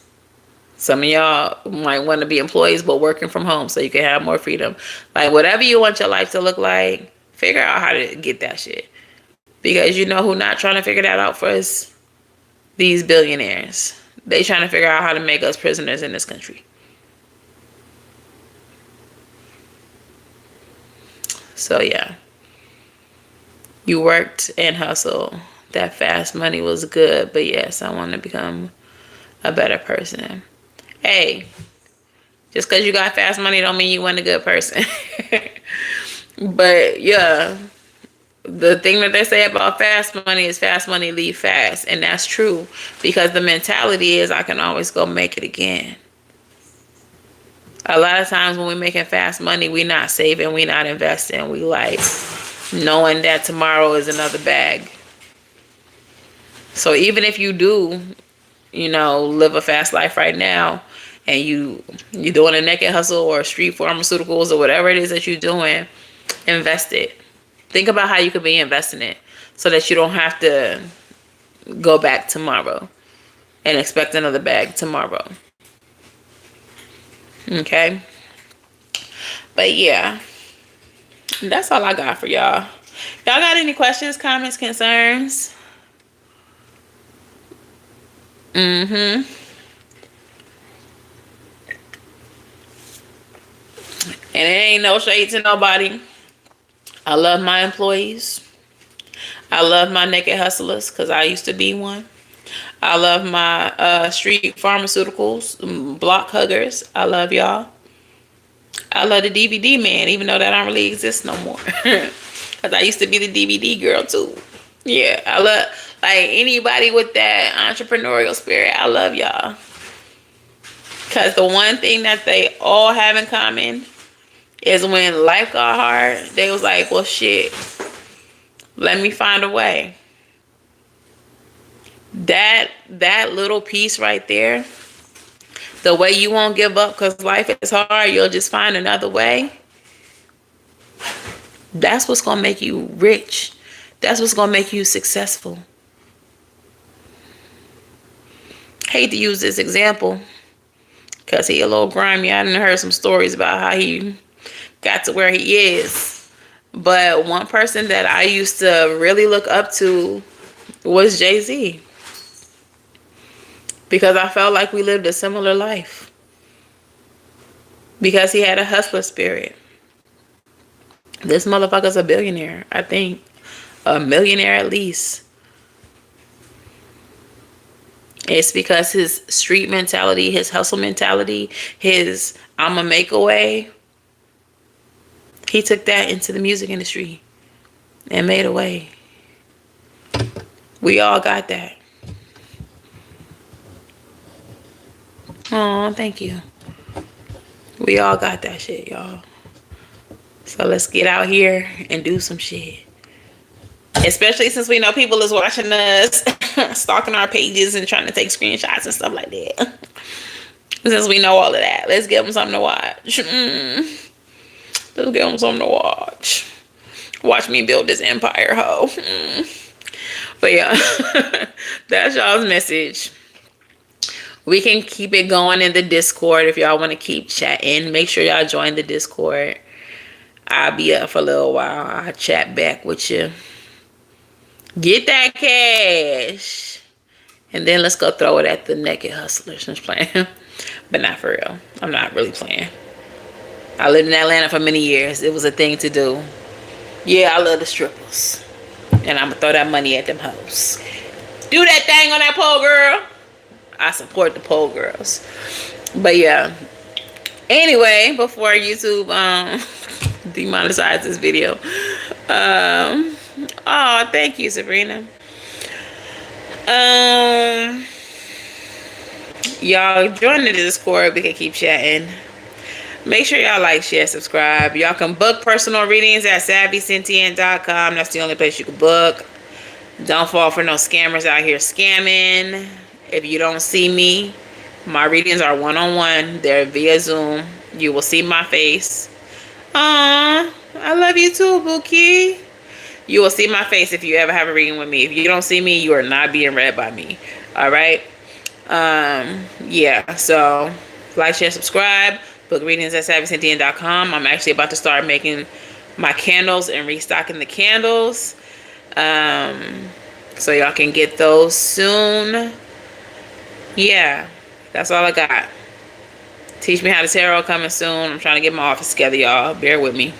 Some of y'all might want to be employees but working from home so you can have more freedom. Like, whatever you want your life to look like, figure out how to get that shit. Because you know who not trying to figure that out for us? These billionaires. They trying to figure out how to make us prisoners in this country. So yeah. You worked and hustled. That fast money was good. But yes, I want to become a better person. Hey, just because you got fast money don't mean you weren't a good person. But yeah, the thing that they say about fast money is fast money leave fast. And that's true, because the mentality is I can always go make it again. A lot of times when we're making fast money, we're not saving, we're not investing. We like knowing that tomorrow is another bag. So even if you do, you know, live a fast life right now, and you're doing a naked hustle or street pharmaceuticals or whatever it is that you're doing, invest it. Think about how you could be investing it so that you don't have to go back tomorrow and expect another bag tomorrow. Okay? But yeah, that's all I got for y'all. Y'all got any questions, comments, concerns? And it ain't no shade to nobody. I love my employees. I love my naked hustlers because I used to be one. I love my street pharmaceuticals, block huggers. I love y'all. I love the DVD man, even though that don't really exist no more. Because I used to be the DVD girl too. Yeah, I love, like, anybody with that entrepreneurial spirit. I love y'all. Because the one thing that they all have in common is when life got hard, they was like, well, shit, let me find a way. That little piece right there, the way you won't give up because life is hard, you'll just find another way. That's what's going to make you rich. That's what's going to make you successful. Hate to use this example because he a little grimy. I done heard some stories about how he got to where he is. But one person that I used to really look up to was Jay-Z. Because I felt like we lived a similar life. Because he had a hustler spirit. This motherfucker's a billionaire, I think. A millionaire at least. It's because his street mentality, his hustle mentality, his I'ma make a way. He took that into the music industry and made a way. We all got that. Oh, thank you. We all got that shit, y'all. So let's get out here and do some shit. Especially since we know people is watching us, stalking our pages and trying to take screenshots and stuff like that. Since we know all of that, let's give them something to watch. Let's give them something to watch. Watch me build this empire, ho. But yeah, that's y'all's message. We can keep it going in the Discord if y'all want to keep chatting. Make sure y'all join the Discord. I'll be up for a little while. I'll chat back with you. Get that cash. And then let's go throw it at the naked hustlers. Just playing. But not for real. I'm not really playing. I lived in Atlanta for many years. It was a thing to do. Yeah, I love the strippers. And I'm going to throw that money at them hoes. Do that thing on that pole, girl. I support the pole girls. But yeah. Anyway, before YouTube demonetize this video. Oh, thank you, Sabrina. Y'all join the Discord. We can keep chatting. Make sure y'all like, share, subscribe. Y'all can book personal readings at SavySentient.com. That's the only place you can book. Don't fall for no scammers out here scamming. If you don't see me, my readings are one-on-one. They're via Zoom. You will see my face. Aww, I love you too, Bookie. You will see my face if you ever have a reading with me. If you don't see me, you are not being read by me. All right? Yeah, so like, share, subscribe. Book readings at SavySentient.com. I'm actually about to start making my candles and restocking the candles. So y'all can get those soon. Yeah, that's all I got. Teach Me How to Tarot coming soon. I'm trying to get my office together, y'all. Bear with me.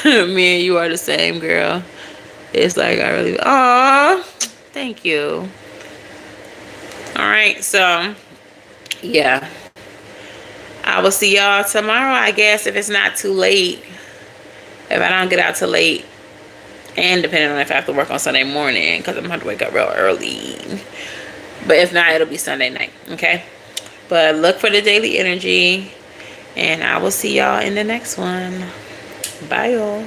Me and you are the same, girl. It's like I really... Aww. Thank you. Alright, so... yeah. I will see y'all tomorrow, I guess, if it's not too late. If I don't get out too late. And depending on if I have to work on Sunday morning, because I'm going to have to wake up real early. But if not, it'll be Sunday night, okay? But look for the daily energy. And I will see y'all in the next one. Bye, y'all.